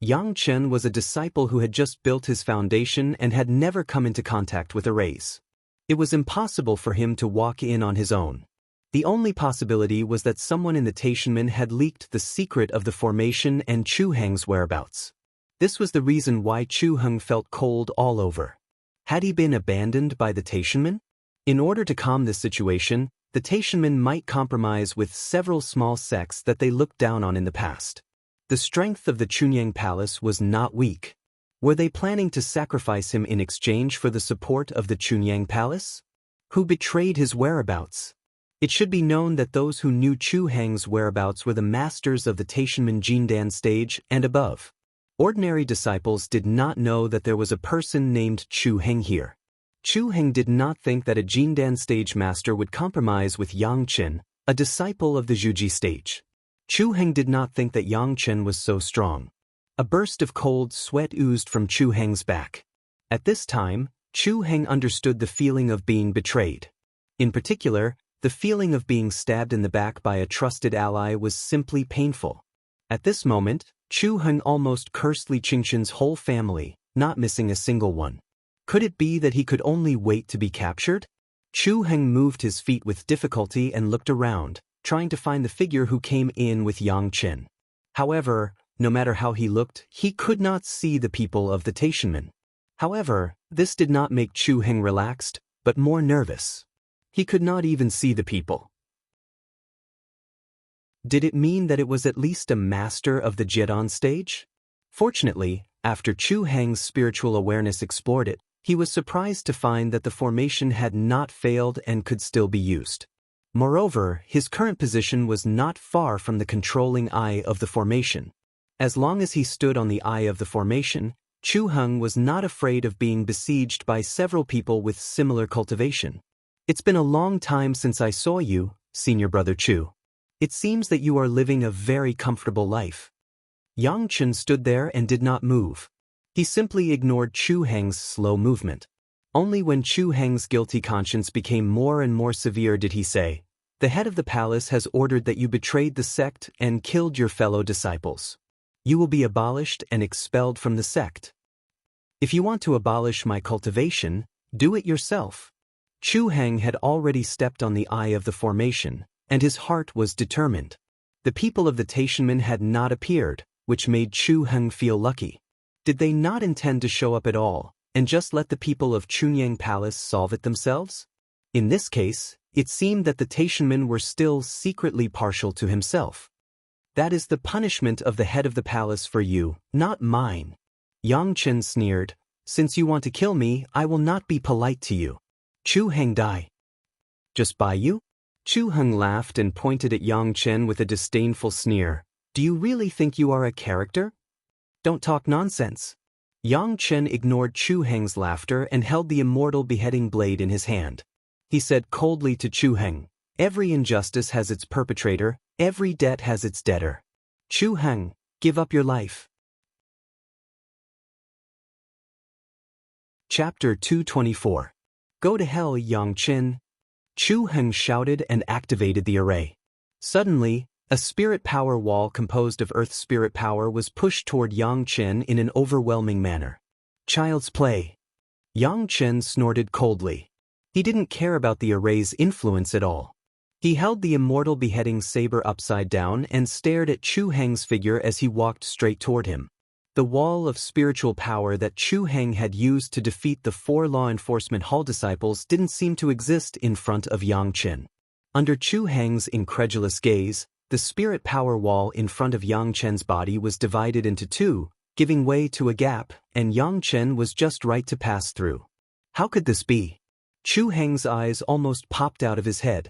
Xianxian was a disciple who had just built his foundation and had never come into contact with arrays. It was impossible for him to walk in on his own. The only possibility was that someone in the Taishanman had leaked the secret of the formation and Chu Heng's whereabouts. This was the reason why Chu Heng felt cold all over. Had he been abandoned by the Taishanman? In order to calm this situation, the Taishanman might compromise with several small sects that they looked down on in the past. The strength of the Chunyang Palace was not weak. Were they planning to sacrifice him in exchange for the support of the Chunyang Palace? Who betrayed his whereabouts? It should be known that those who knew Chu Heng's whereabouts were the masters of the Taishanman Jindan stage and above. Ordinary disciples did not know that there was a person named Chu Heng here. Chu Heng did not think that a Jindan stage master would compromise with Xianxian, a disciple of the Zhuji stage. Chu Heng did not think that Xianxian was so strong. A burst of cold sweat oozed from Chu Heng's back. At this time, Chu Heng understood the feeling of being betrayed. In particular, the feeling of being stabbed in the back by a trusted ally was simply painful. At this moment, Chu Heng almost cursed Li Qingxian's whole family, not missing a single one. Could it be that he could only wait to be captured? Chu Heng moved his feet with difficulty and looked around, trying to find the figure who came in with Xianxian. However, no matter how he looked, he could not see the people of the Taishanman. However, this did not make Chu Heng relaxed, but more nervous. He could not even see the people. Did it mean that it was at least a master of the Jiedan stage? Fortunately, after Chu Heng's spiritual awareness explored it, he was surprised to find that the formation had not failed and could still be used. Moreover, his current position was not far from the controlling eye of the formation. As long as he stood on the eye of the formation, Chu Heng was not afraid of being besieged by several people with similar cultivation. It's been a long time since I saw you, senior brother Chu. It seems that you are living a very comfortable life. Xianxian stood there and did not move. He simply ignored Chu Heng's slow movement. Only when Chu Heng's guilty conscience became more and more severe did he say, "The head of the palace has ordered that you betrayed the sect and killed your fellow disciples. You will be abolished and expelled from the sect. If you want to abolish my cultivation, do it yourself." Chu Heng had already stepped on the eye of the formation, and his heart was determined. The people of the Taishanman had not appeared, which made Chu Heng feel lucky. Did they not intend to show up at all, and just let the people of Chunyang Palace solve it themselves? In this case, it seemed that the Taishanmen were still secretly partial to himself. That is the punishment of the head of the palace for you, not mine. Yangchen sneered, since you want to kill me, I will not be polite to you. Chu Heng die. Just by you? Chu Heng laughed and pointed at Yangchen with a disdainful sneer. Do you really think you are a character? Don't talk nonsense. Yangchen ignored Chu Heng's laughter and held the immortal beheading blade in his hand. He said coldly to Chu Heng, every injustice has its perpetrator, every debt has its debtor. Chu Heng, give up your life. Chapter 224. Go to hell, Yangchen. Chu Heng shouted and activated the array. Suddenly, a spirit power wall composed of earth spirit power was pushed toward Yangchen in an overwhelming manner. Child's play. Yangchen snorted coldly. He didn't care about the array's influence at all. He held the immortal beheading saber upside down and stared at Chu Heng's figure as he walked straight toward him. The wall of spiritual power that Chu Heng had used to defeat the 4 law enforcement hall disciples didn't seem to exist in front of Yangchen. Under Chu Heng's incredulous gaze, the spirit power wall in front of Yangchen's body was divided into 2, giving way to a gap, and Yangchen was just right to pass through. How could this be? Chu Heng's eyes almost popped out of his head.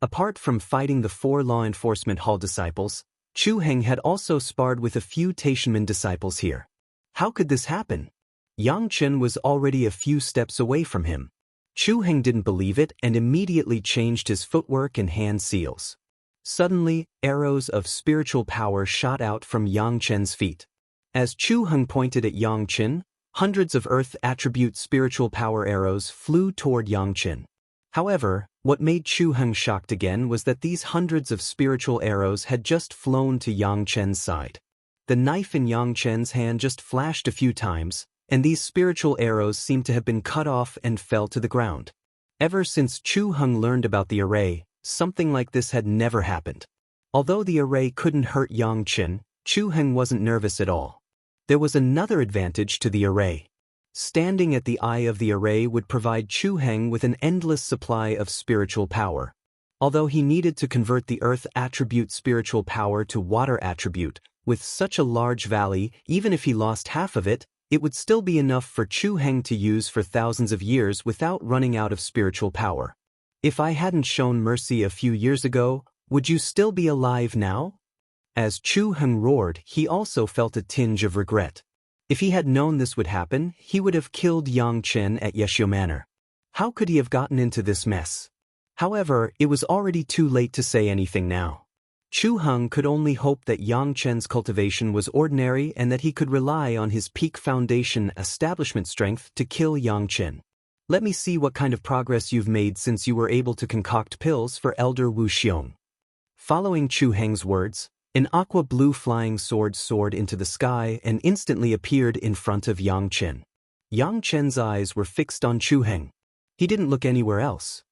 Apart from fighting the 4 law enforcement hall disciples, Chu Heng had also sparred with a few Taishanmen disciples here. How could this happen? Yangchen was already a few steps away from him. Chu Heng didn't believe it and immediately changed his footwork and hand seals. Suddenly, arrows of spiritual power shot out from Yangchen's feet. As Chu Heng pointed at Yangchen, hundreds of earth attribute spiritual power arrows flew toward Yangchen. However, what made Chu Heng shocked again was that these hundreds of spiritual arrows had just flown to Yangchen's side. The knife in Yangchen's hand just flashed a few times, and these spiritual arrows seemed to have been cut off and fell to the ground. Ever since Chu Heng learned about the array, something like this had never happened. Although the array couldn't hurt Yangchen, Chu Heng wasn't nervous at all. There was another advantage to the array. Standing at the eye of the array would provide Chu Heng with an endless supply of spiritual power. Although he needed to convert the earth attribute spiritual power to water attribute, with such a large valley, even if he lost half of it, it would still be enough for Chu Heng to use for thousands of years without running out of spiritual power. If I hadn't shown mercy a few years ago, would you still be alive now? As Chu Heng roared, he also felt a tinge of regret. If he had known this would happen, he would have killed Yangchen at Yeshio Manor. How could he have gotten into this mess? However, it was already too late to say anything now. Chu Heng could only hope that Yangchen's cultivation was ordinary and that he could rely on his peak foundation establishment strength to kill Yangchen. Let me see what kind of progress you've made since you were able to concoct pills for Elder Wu Xiong. Following Chu Heng's words, an aqua-blue flying sword soared into the sky and instantly appeared in front of Yangchen. Yangchen's eyes were fixed on Chu Heng. He didn't look anywhere else.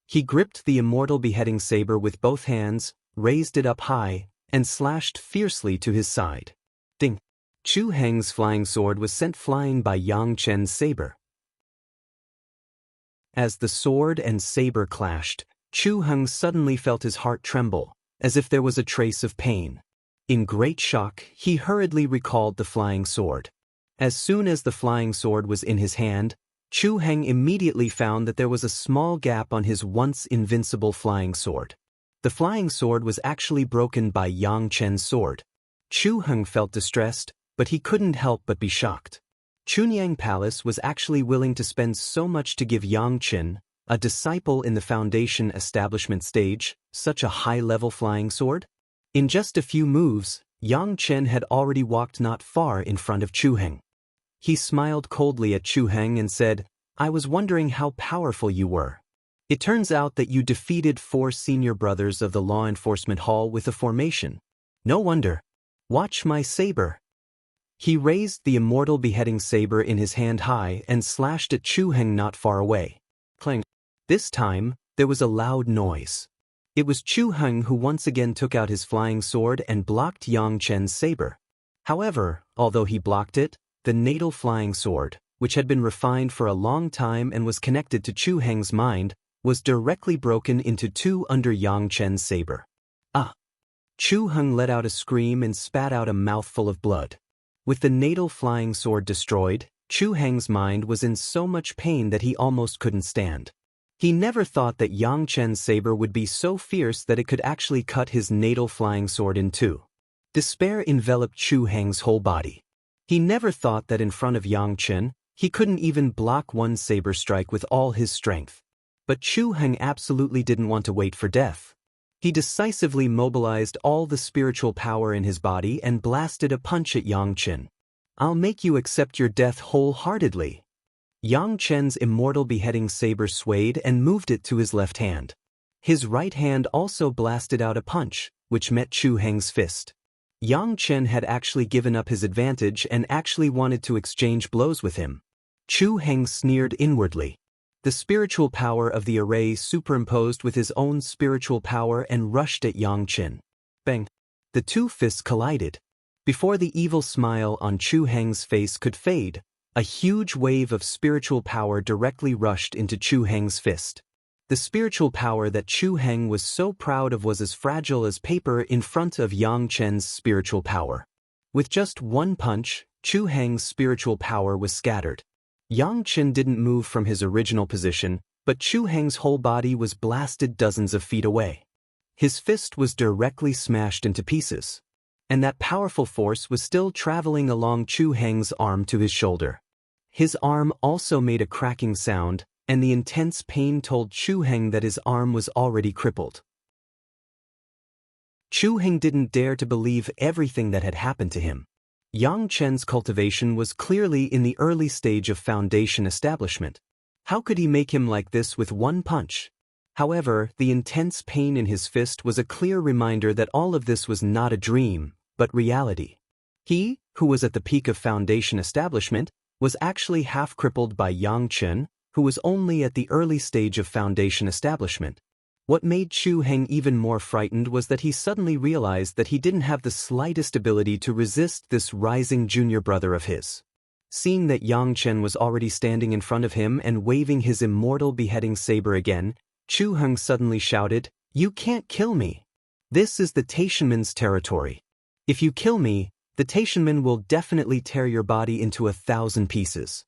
He gripped the immortal beheading saber with both hands, raised it up high, and slashed fiercely to his side. Ding! Chu Heng's flying sword was sent flying by Yangchen's saber. As the sword and saber clashed, Chu Heng suddenly felt his heart tremble, as if there was a trace of pain. In great shock, he hurriedly recalled the flying sword. As soon as the flying sword was in his hand, Chu Heng immediately found that there was a small gap on his once invincible flying sword. The flying sword was actually broken by Yangchen's sword. Chu Heng felt distressed, but he couldn't help but be shocked. Chunyang Palace was actually willing to spend so much to give Yangchen, a disciple in the foundation establishment stage, such a high-level flying sword? In just a few moves, Yangchen had already walked not far in front of Chu Heng. He smiled coldly at Chu Heng and said, I was wondering how powerful you were. It turns out that you defeated 4 senior brothers of the law enforcement hall with a formation. No wonder. Watch my saber. He raised the immortal beheading saber in his hand high and slashed at Chu Heng not far away. Clang. This time, there was a loud noise. It was Chu Heng who once again took out his flying sword and blocked Yangchen's saber. However, although he blocked it, the natal flying sword, which had been refined for a long time and was connected to Chu Heng's mind, was directly broken into two under Xianxian's saber. Ah! Chu Heng let out a scream and spat out a mouthful of blood. With the natal flying sword destroyed, Chu Heng's mind was in so much pain that he almost couldn't stand. He never thought that Xianxian's saber would be so fierce that it could actually cut his natal flying sword in two. Despair enveloped Chu Heng's whole body. He never thought that in front of Xianxian, he couldn't even block one saber strike with all his strength. But Chu Heng absolutely didn't want to wait for death. He decisively mobilized all the spiritual power in his body and blasted a punch at Xianxian. "I'll make you accept your death wholeheartedly." Xianxian's immortal beheading saber swayed and moved it to his left hand. His right hand also blasted out a punch, which met Chu Heng's fist. Xianxian had actually given up his advantage and actually wanted to exchange blows with him. Chu Heng sneered inwardly. The spiritual power of the array superimposed with his own spiritual power and rushed at Xianxian. Bang! The two fists collided. Before the evil smile on Chu Heng's face could fade, a huge wave of spiritual power directly rushed into Chu Heng's fist. The spiritual power that Chu Heng was so proud of was as fragile as paper in front of Xianxian's spiritual power. With just one punch, Chu Heng's spiritual power was scattered. Xianxian didn't move from his original position, but Chu Heng's whole body was blasted dozens of feet away. His fist was directly smashed into pieces. And that powerful force was still traveling along Chu Heng's arm to his shoulder. His arm also made a cracking sound, and the intense pain told Chu Heng that his arm was already crippled. Chu Heng didn't dare to believe everything that had happened to him. Xianxian's cultivation was clearly in the early stage of foundation establishment. How could he make him like this with one punch? However, the intense pain in his fist was a clear reminder that all of this was not a dream, but reality. He, who was at the peak of foundation establishment, was actually half crippled by Xianxian, who was only at the early stage of foundation establishment. What made Chu Heng even more frightened was that he suddenly realized that he didn't have the slightest ability to resist this rising junior brother of his. Seeing that Xianxian was already standing in front of him and waving his immortal beheading saber again, Chu Heng suddenly shouted, "You can't kill me. This is the Taishanmen's territory. If you kill me, the Taishanmen will definitely tear your body into 1,000 pieces.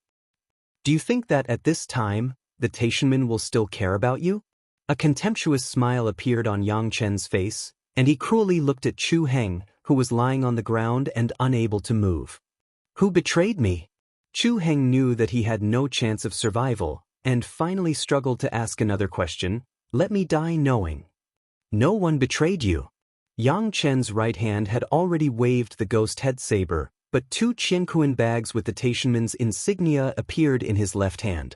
Do you think that at this time, the Taishanmen will still care about you?" A contemptuous smile appeared on Xianxian's face, and he cruelly looked at Chu Heng, who was lying on the ground and unable to move. "Who betrayed me?" Chu Heng knew that he had no chance of survival, and finally struggled to ask another question. "Let me die knowing. No one betrayed you." Xianxian's right hand had already waved the ghost head saber, but two Qianquan bags with the Taishanmen's insignia appeared in his left hand.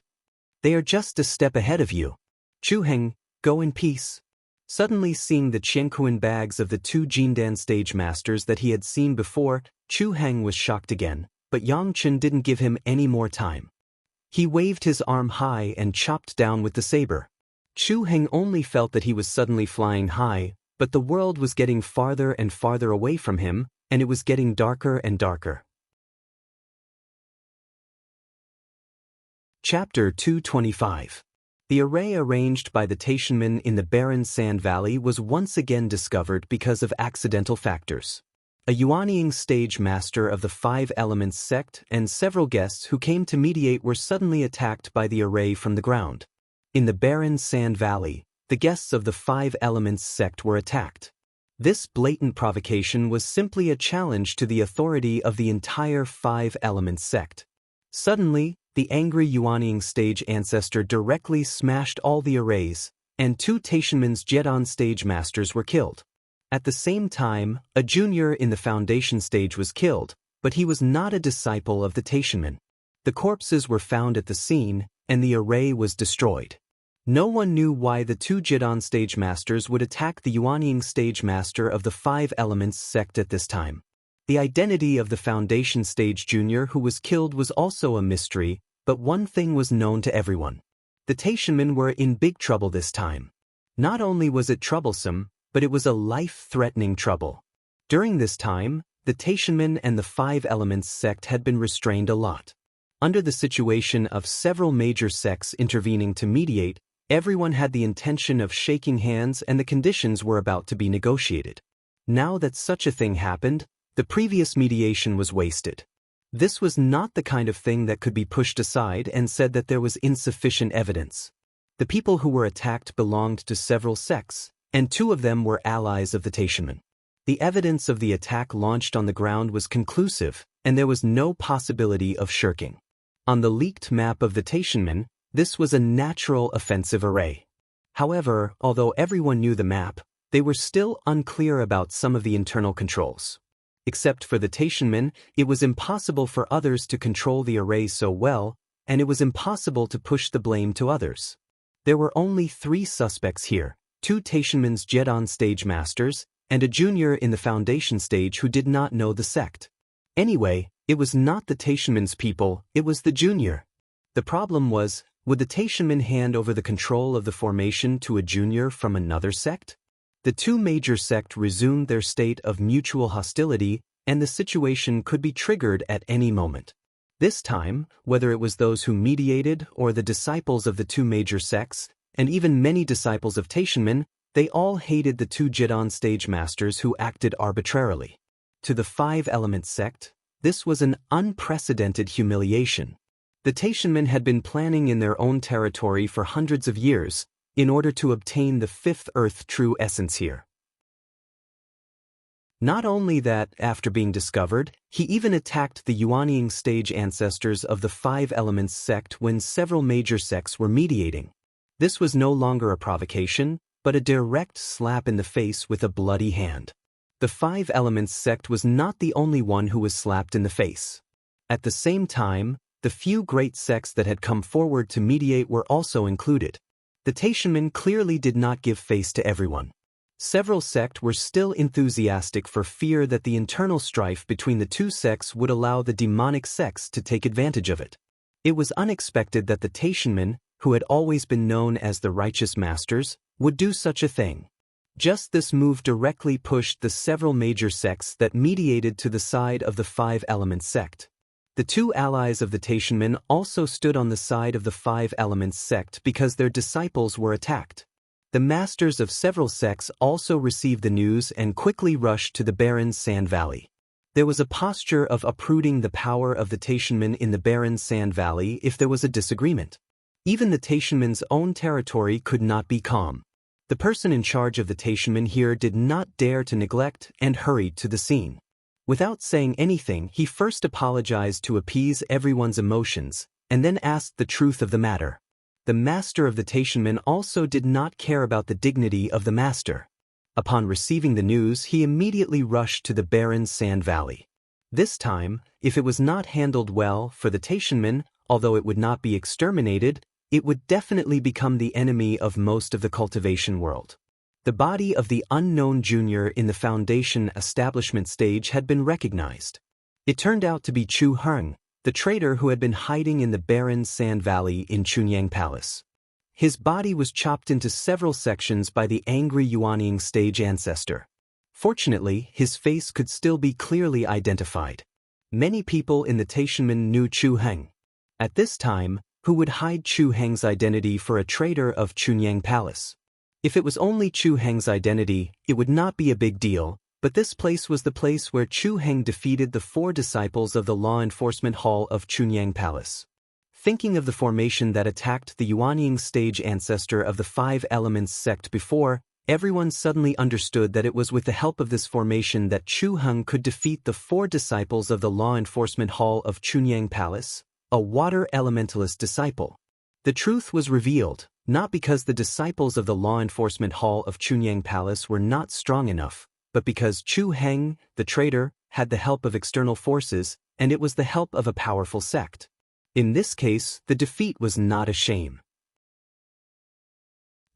"They are just a step ahead of you. Chu Heng, go in peace." Suddenly seeing the Qianquan bags of the two Jindan stage masters that he had seen before, Chu Heng was shocked again, but Xianxian didn't give him any more time. He waved his arm high and chopped down with the saber. Chu Heng only felt that he was suddenly flying high, but the world was getting farther and farther away from him, and it was getting darker and darker. Chapter 225. The array arranged by the Taishanmen in the barren sand valley was once again discovered because of accidental factors. A Yuanying stage master of the Five Elements sect and several guests who came to mediate were suddenly attacked by the array from the ground. In the barren sand valley, the guests of the Five Elements sect were attacked. This blatant provocation was simply a challenge to the authority of the entire Five Elements sect. Suddenly, the angry Yuanying stage ancestor directly smashed all the arrays, and two Taishanmen's Jedon stage masters were killed. At the same time, a junior in the foundation stage was killed, but he was not a disciple of the Taishanmen. The corpses were found at the scene, and the array was destroyed. No one knew why the two Jedon stage masters would attack the Yuanying stage master of the Five Elements sect at this time. The identity of the foundation stage junior who was killed was also a mystery, but one thing was known to everyone. The Taishanmen were in big trouble this time. Not only was it troublesome, but it was a life-threatening trouble. During this time, the Taishanmen and the Five Elements sect had been restrained a lot. Under the situation of several major sects intervening to mediate, everyone had the intention of shaking hands and the conditions were about to be negotiated. Now that such a thing happened, the previous mediation was wasted. This was not the kind of thing that could be pushed aside and said that there was insufficient evidence. The people who were attacked belonged to several sects, and two of them were allies of the Taishanmen. The evidence of the attack launched on the ground was conclusive, and there was no possibility of shirking. On the leaked map of the Taishanmen, this was a natural offensive array. However, although everyone knew the map, they were still unclear about some of the internal controls. Except for the Taishanmen, it was impossible for others to control the array so well, and it was impossible to push the blame to others. There were only 3 suspects here, 2 Taishanmen's Jedon stage masters, and a junior in the foundation stage who did not know the sect. Anyway, it was not the Taishanmen's people, it was the junior. The problem was, would the Taishanmen hand over the control of the formation to a junior from another sect? The 2 major sects resumed their state of mutual hostility, and the situation could be triggered at any moment. This time, whether it was those who mediated or the disciples of the 2 major sects, and even many disciples of Taishanmen, they all hated the 2 Jedon stage masters who acted arbitrarily. To the Five Elements sect, this was an unprecedented humiliation. The Taishanmen had been planning in their own territory for hundreds of years in order to obtain the 5th Earth true essence here. Not only that, after being discovered, he even attacked the Yuanying stage ancestors of the Five Elements sect when several major sects were mediating. This was no longer a provocation, but a direct slap in the face with a bloody hand. The Five Elements sect was not the only one who was slapped in the face. At the same time, the few great sects that had come forward to mediate were also included. The Taishanmen clearly did not give face to everyone. Several sects were still enthusiastic for fear that the internal strife between the 2 sects would allow the demonic sects to take advantage of it. It was unexpected that the Taishanmen, who had always been known as the righteous masters, would do such a thing. Just this move directly pushed the several major sects that mediated to the side of the Five Elements sect. The 2 allies of the Taishanmen also stood on the side of the Five Elements sect because their disciples were attacked. The masters of several sects also received the news and quickly rushed to the barren Sand Valley. There was a posture of uprooting the power of the Taishanmen in the barren Sand Valley if there was a disagreement. Even the Taishanmen's own territory could not be calm. The person in charge of the Taishanmen here did not dare to neglect and hurried to the scene. Without saying anything, he first apologized to appease everyone's emotions, and then asked the truth of the matter. The master of the Taishanmen also did not care about the dignity of the master. Upon receiving the news, he immediately rushed to the barren Sand Valley. This time, if it was not handled well for the Taishanmen, although it would not be exterminated, it would definitely become the enemy of most of the cultivation world. The body of the unknown junior in the foundation establishment stage had been recognized. It turned out to be Chu Heng, the traitor who had been hiding in the barren Sand Valley in Chunyang Palace. His body was chopped into several sections by the angry Yuanying stage ancestor. Fortunately, his face could still be clearly identified. Many people in the Taishanmen knew Chu Heng. At this time, who would hide Chu Heng's identity for a traitor of Chunyang Palace? If it was only Chu Heng's identity, it would not be a big deal, but this place was the place where Chu Heng defeated the 4 disciples of the law enforcement hall of Chunyang Palace. Thinking of the formation that attacked the Yuanying stage ancestor of the Five Elements sect before, everyone suddenly understood that it was with the help of this formation that Chu Heng could defeat the 4 disciples of the law enforcement hall of Chunyang Palace, a water elementalist disciple. The truth was revealed, not because the disciples of the law enforcement hall of Chunyang Palace were not strong enough, but because Chu Heng, the traitor, had the help of external forces, and it was the help of a powerful sect. In this case, the defeat was not a shame.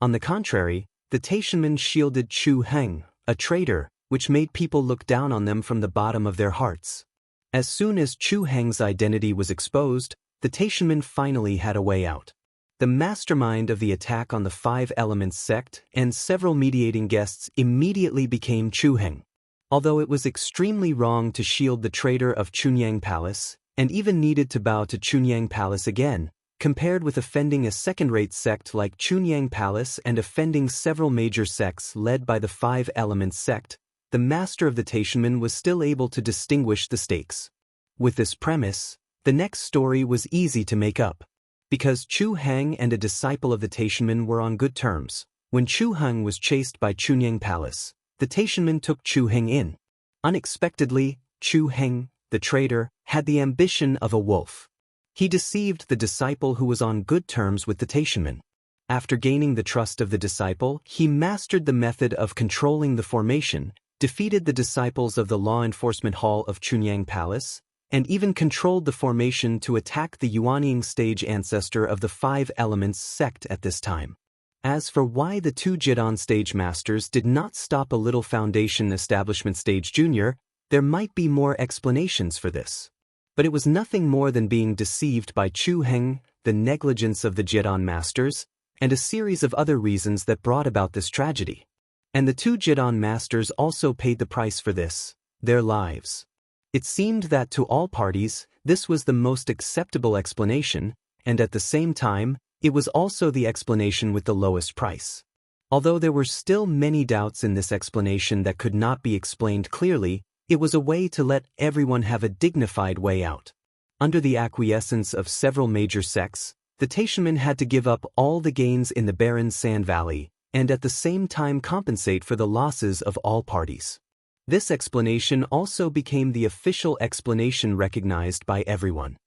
On the contrary, the Taishanmen shielded Chu Heng, a traitor, which made people look down on them from the bottom of their hearts. As soon as Chu Heng's identity was exposed, the Taishanmen finally had a way out. The mastermind of the attack on the Five Elements sect and several mediating guests immediately became Chu Heng. Although it was extremely wrong to shield the traitor of Chunyang Palace, and even needed to bow to Chunyang Palace again, compared with offending a second-rate sect like Chunyang Palace and offending several major sects led by the Five Elements sect, the master of the Taishanmen was still able to distinguish the stakes. With this premise, the next story was easy to make up. Because Chu Heng and a disciple of the Taishanmen were on good terms, when Chu Heng was chased by Chunyang Palace, the Taishanmen took Chu Heng in. Unexpectedly, Chu Heng, the traitor, had the ambition of a wolf. He deceived the disciple who was on good terms with the Taishanmen. After gaining the trust of the disciple, he mastered the method of controlling the formation, defeated the disciples of the law enforcement hall of Chunyang Palace, and even controlled the formation to attack the Yuanying stage ancestor of the Five Elements sect at this time. As for why the two Jidan stage masters did not stop a Little Foundation Establishment Stage Junior, there might be more explanations for this. But it was nothing more than being deceived by Chu Heng, the negligence of the Jidan masters, and a series of other reasons that brought about this tragedy. And the two Jidan masters also paid the price for this, their lives. It seemed that to all parties, this was the most acceptable explanation, and at the same time, it was also the explanation with the lowest price. Although there were still many doubts in this explanation that could not be explained clearly, it was a way to let everyone have a dignified way out. Under the acquiescence of several major sects, the Taishanmen had to give up all the gains in the barren Sand Valley, and at the same time compensate for the losses of all parties. This explanation also became the official explanation recognized by everyone.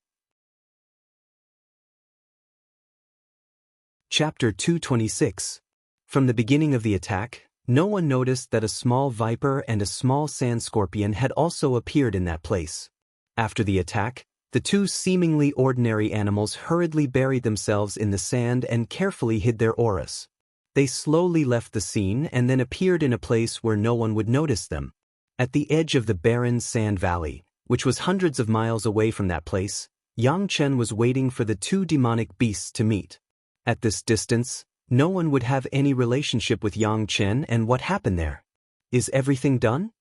Chapter 226. From the beginning of the attack, no one noticed that a small viper and a small sand scorpion had also appeared in that place. After the attack, the two seemingly ordinary animals hurriedly buried themselves in the sand and carefully hid their auras. They slowly left the scene and then appeared in a place where no one would notice them. At the edge of the barren Sand Valley, which was hundreds of miles away from that place, Xianxian was waiting for the two demonic beasts to meet. At this distance, no one would have any relationship with Xianxian and what happened there. Is everything done?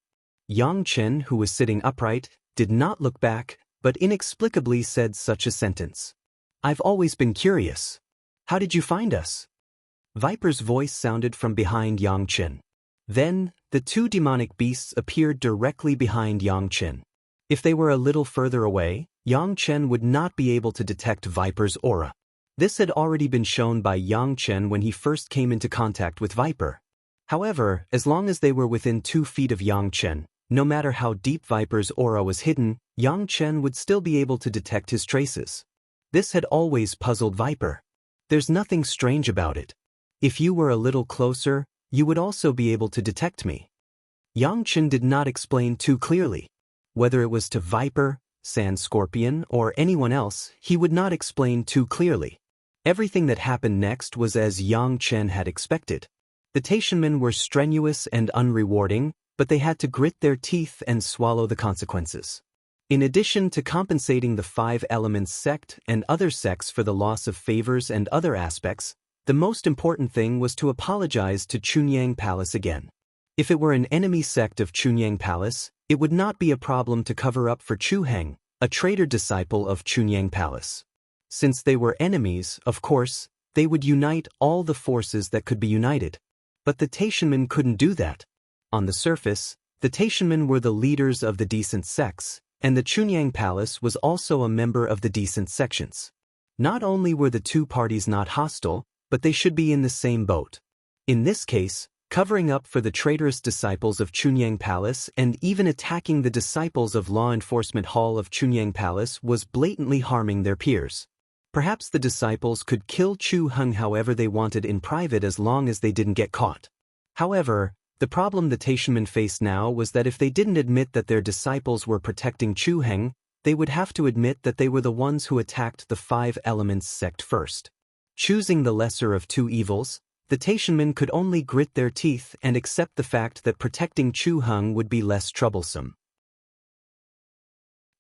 Xianxian, who was sitting upright, did not look back, but inexplicably said such a sentence. I've always been curious. How did you find us? Viper's voice sounded from behind Xianxian. Then, the two demonic beasts appeared directly behind Xianxian. If they were a little further away, Xianxian would not be able to detect Viper's aura. This had already been shown by Xianxian when he first came into contact with Viper. However, as long as they were within 2 feet of Xianxian, no matter how deep Viper's aura was hidden, Xianxian would still be able to detect his traces. This had always puzzled Viper. There's nothing strange about it. If you were a little closer, you would also be able to detect me. Xianxian did not explain too clearly. Whether it was to Viper, Sand Scorpion, or anyone else, he would not explain too clearly. Everything that happened next was as Xianxian had expected. The Taishanmen were strenuous and unrewarding, but they had to grit their teeth and swallow the consequences. In addition to compensating the Five Elements sect and other sects for the loss of favors and other aspects, the most important thing was to apologize to Chunyang Palace again. If it were an enemy sect of Chunyang Palace, it would not be a problem to cover up for Chu Heng, a traitor disciple of Chunyang Palace. Since they were enemies, of course, they would unite all the forces that could be united. But the Taishanmen couldn't do that. On the surface, the Taishanmen were the leaders of the decent sects, and the Chunyang Palace was also a member of the decent sections. Not only were the two parties not hostile, but they should be in the same boat. In this case, covering up for the traitorous disciples of Chunyang Palace and even attacking the disciples of Law Enforcement Hall of Chunyang Palace was blatantly harming their peers. Perhaps the disciples could kill Chu Heng however they wanted in private as long as they didn't get caught. However, the problem the Taishanmen faced now was that if they didn't admit that their disciples were protecting Chu Heng, they would have to admit that they were the ones who attacked the Five Elements sect first. Choosing the lesser of two evils, the Taishanmen could only grit their teeth and accept the fact that protecting Chu Heng would be less troublesome.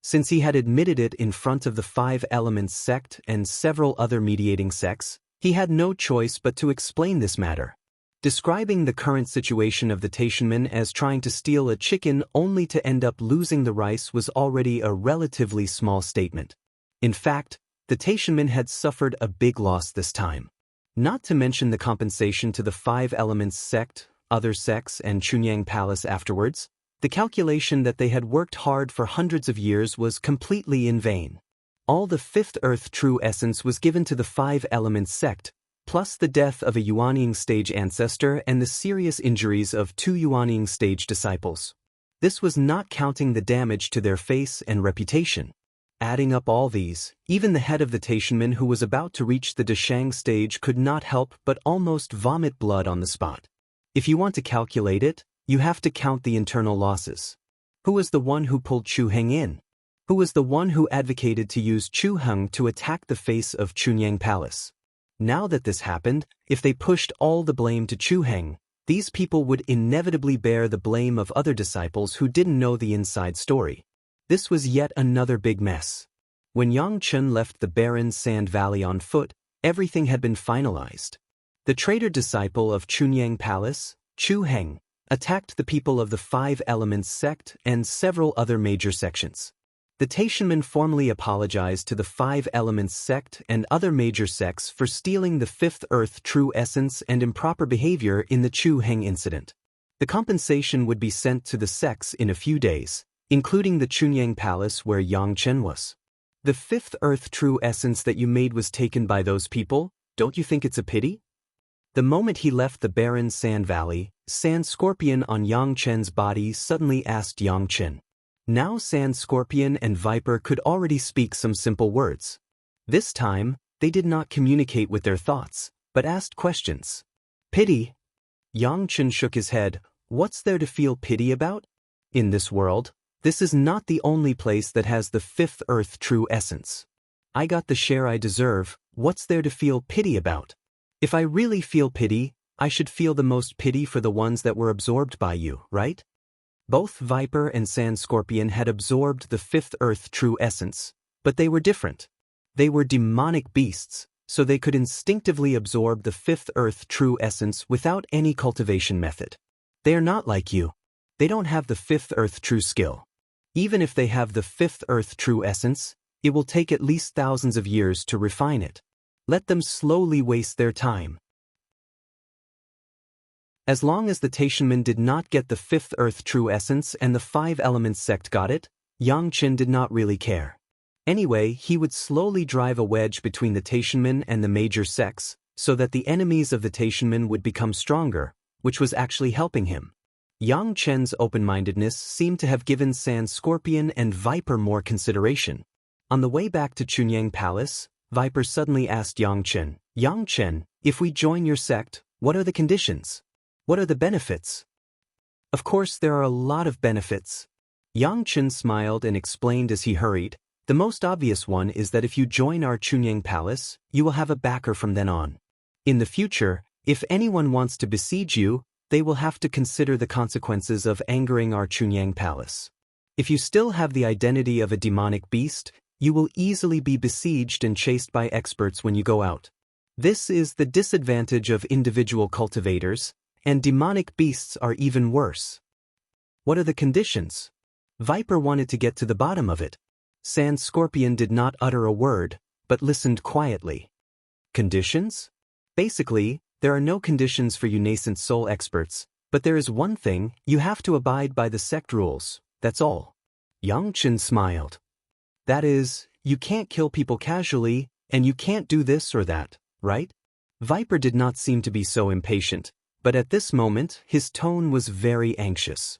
Since he had admitted it in front of the Five Elements sect and several other mediating sects, he had no choice but to explain this matter. describing the current situation of the Taishanmen as trying to steal a chicken only to end up losing the rice was already a relatively small statement. In fact, the Taishanmen had suffered a big loss this time. Not to mention the compensation to the Five Elements sect, other sects, and Chunyang Palace afterwards, the calculation that they had worked hard for hundreds of years was completely in vain. All the Fifth Earth True Essence was given to the Five Elements sect, plus the death of a Yuanying stage ancestor and the serious injuries of 2 Yuanying stage disciples. This was not counting the damage to their face and reputation. Adding up all these, even the head of the Taishanmen who was about to reach the Dashang stage could not help but almost vomit blood on the spot. If you want to calculate it, you have to count the internal losses. Who was the one who pulled Chu Heng in? Who was the one who advocated to use Chu Heng to attack the face of Chunyang Palace? Now that this happened, if they pushed all the blame to Chu Heng, these people would inevitably bear the blame of other disciples who didn't know the inside story. This was yet another big mess. When Yang Chen left the barren sand valley on foot, everything had been finalized. The traitor disciple of Chunyang Palace, Chu Heng, attacked the people of the Five Elements sect and several other major sections. The Taishanmen formally apologized to the Five Elements sect and other major sects for stealing the Fifth Earth True Essence and improper behavior in the Chu Heng incident. The compensation would be sent to the sects in a few days, including the Chunyang Palace where Yang Chen was. The Fifth Earth True Essence that you made was taken by those people, don't you think it's a pity? The moment he left the barren sand valley, Sand Scorpion on Yang Chen's body suddenly asked Yang Chen. Now Sand Scorpion and Viper could already speak some simple words. This time, they did not communicate with their thoughts, but asked questions. Pity? Yang Chen shook his head. What's there to feel pity about? In this world, this is not the only place that has the Fifth Earth True Essence. I got the share I deserve, what's there to feel pity about? If I really feel pity, I should feel the most pity for the ones that were absorbed by you, right? Both Viper and Sand Scorpion had absorbed the Fifth Earth True Essence, but they were different. They were demonic beasts, so they could instinctively absorb the Fifth Earth True Essence without any cultivation method. They are not like you. They don't have the Fifth Earth True skill. Even if they have the Fifth Earth True Essence, it will take at least thousands of years to refine it. Let them slowly waste their time. As long as the Taishanmen did not get the Fifth Earth True Essence and the Five Elements sect got it, Yang Chen did not really care. Anyway, he would slowly drive a wedge between the Taishanmen and the major sects, so that the enemies of the Taishanmen would become stronger, which was actually helping him. Yang Chen's open-mindedness seemed to have given Sand Scorpion and Viper more consideration. On the way back to Chunyang Palace, Viper suddenly asked Yang Chen, if we join your sect, what are the conditions? What are the benefits? Of course there are a lot of benefits. Yang Chen smiled and explained as he hurried. The most obvious one is that if you join our Chunyang Palace, you will have a backer from then on. In the future, if anyone wants to besiege you, they will have to consider the consequences of angering our Chunyang Palace. If you still have the identity of a demonic beast, you will easily be besieged and chased by experts when you go out. This is the disadvantage of individual cultivators, and demonic beasts are even worse. What are the conditions? Viper wanted to get to the bottom of it. Sand Scorpion did not utter a word, but listened quietly. Conditions? Basically, there are no conditions for you nascent soul experts, but there is one thing, you have to abide by the sect rules, that's all. Yang Chen smiled. That is, you can't kill people casually, and you can't do this or that, right? Viper did not seem to be so impatient, but at this moment, his tone was very anxious.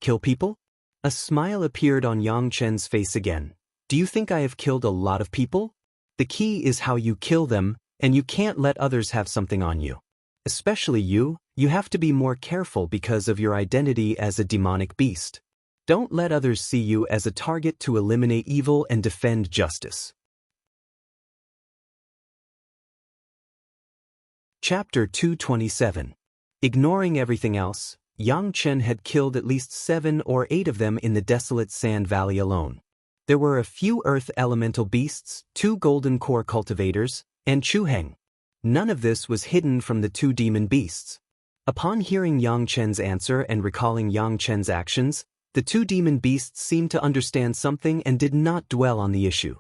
Kill people? A smile appeared on Yang Chen's face again. Do you think I have killed a lot of people? The key is how you kill them, and you can't let others have something on you. Especially you have to be more careful because of your identity as a demonic beast. Don't let others see you as a target to eliminate evil and defend justice. Chapter 227. Ignoring everything else, Yang Chen had killed at least 7 or 8 of them in the desolate sand valley alone. There were a few earth elemental beasts, 2 golden core cultivators, and Chu Heng. None of this was hidden from the 2 demon beasts. Upon hearing Yang Chen's answer and recalling Yang Chen's actions, the two demon beasts seemed to understand something and did not dwell on the issue.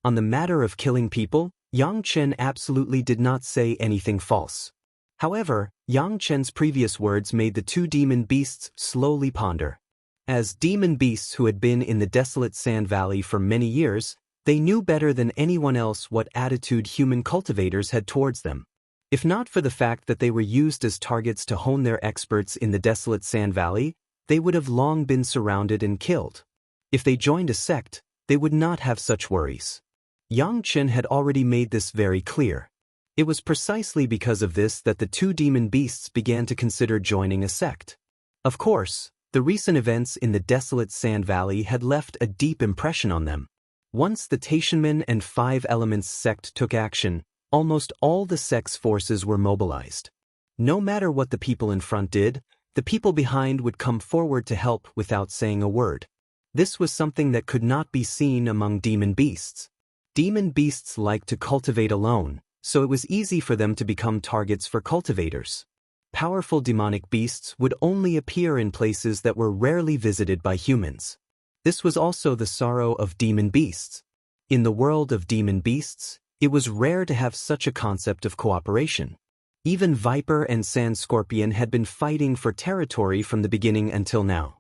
On the matter of killing people, Yang Chen absolutely did not say anything false. However, Yang Chen's previous words made the two demon beasts slowly ponder. As demon beasts who had been in the desolate Sand Valley for many years, they knew better than anyone else what attitude human cultivators had towards them. If not for the fact that they were used as targets to hone their experts in the desolate Sand Valley, they would have long been surrounded and killed. If they joined a sect, they would not have such worries. Yang Chen had already made this very clear. It was precisely because of this that the two demon beasts began to consider joining a sect. Of course, the recent events in the desolate Sand Valley had left a deep impression on them. Once the Daoism and Five Elements sect took action, almost all the sect's forces were mobilized. No matter what the people in front did, the people behind would come forward to help without saying a word. This was something that could not be seen among demon beasts. Demon beasts like to cultivate alone, so it was easy for them to become targets for cultivators. Powerful demonic beasts would only appear in places that were rarely visited by humans. This was also the sorrow of demon beasts. In the world of demon beasts, it was rare to have such a concept of cooperation. Even Viper and Sand Scorpion had been fighting for territory from the beginning until now.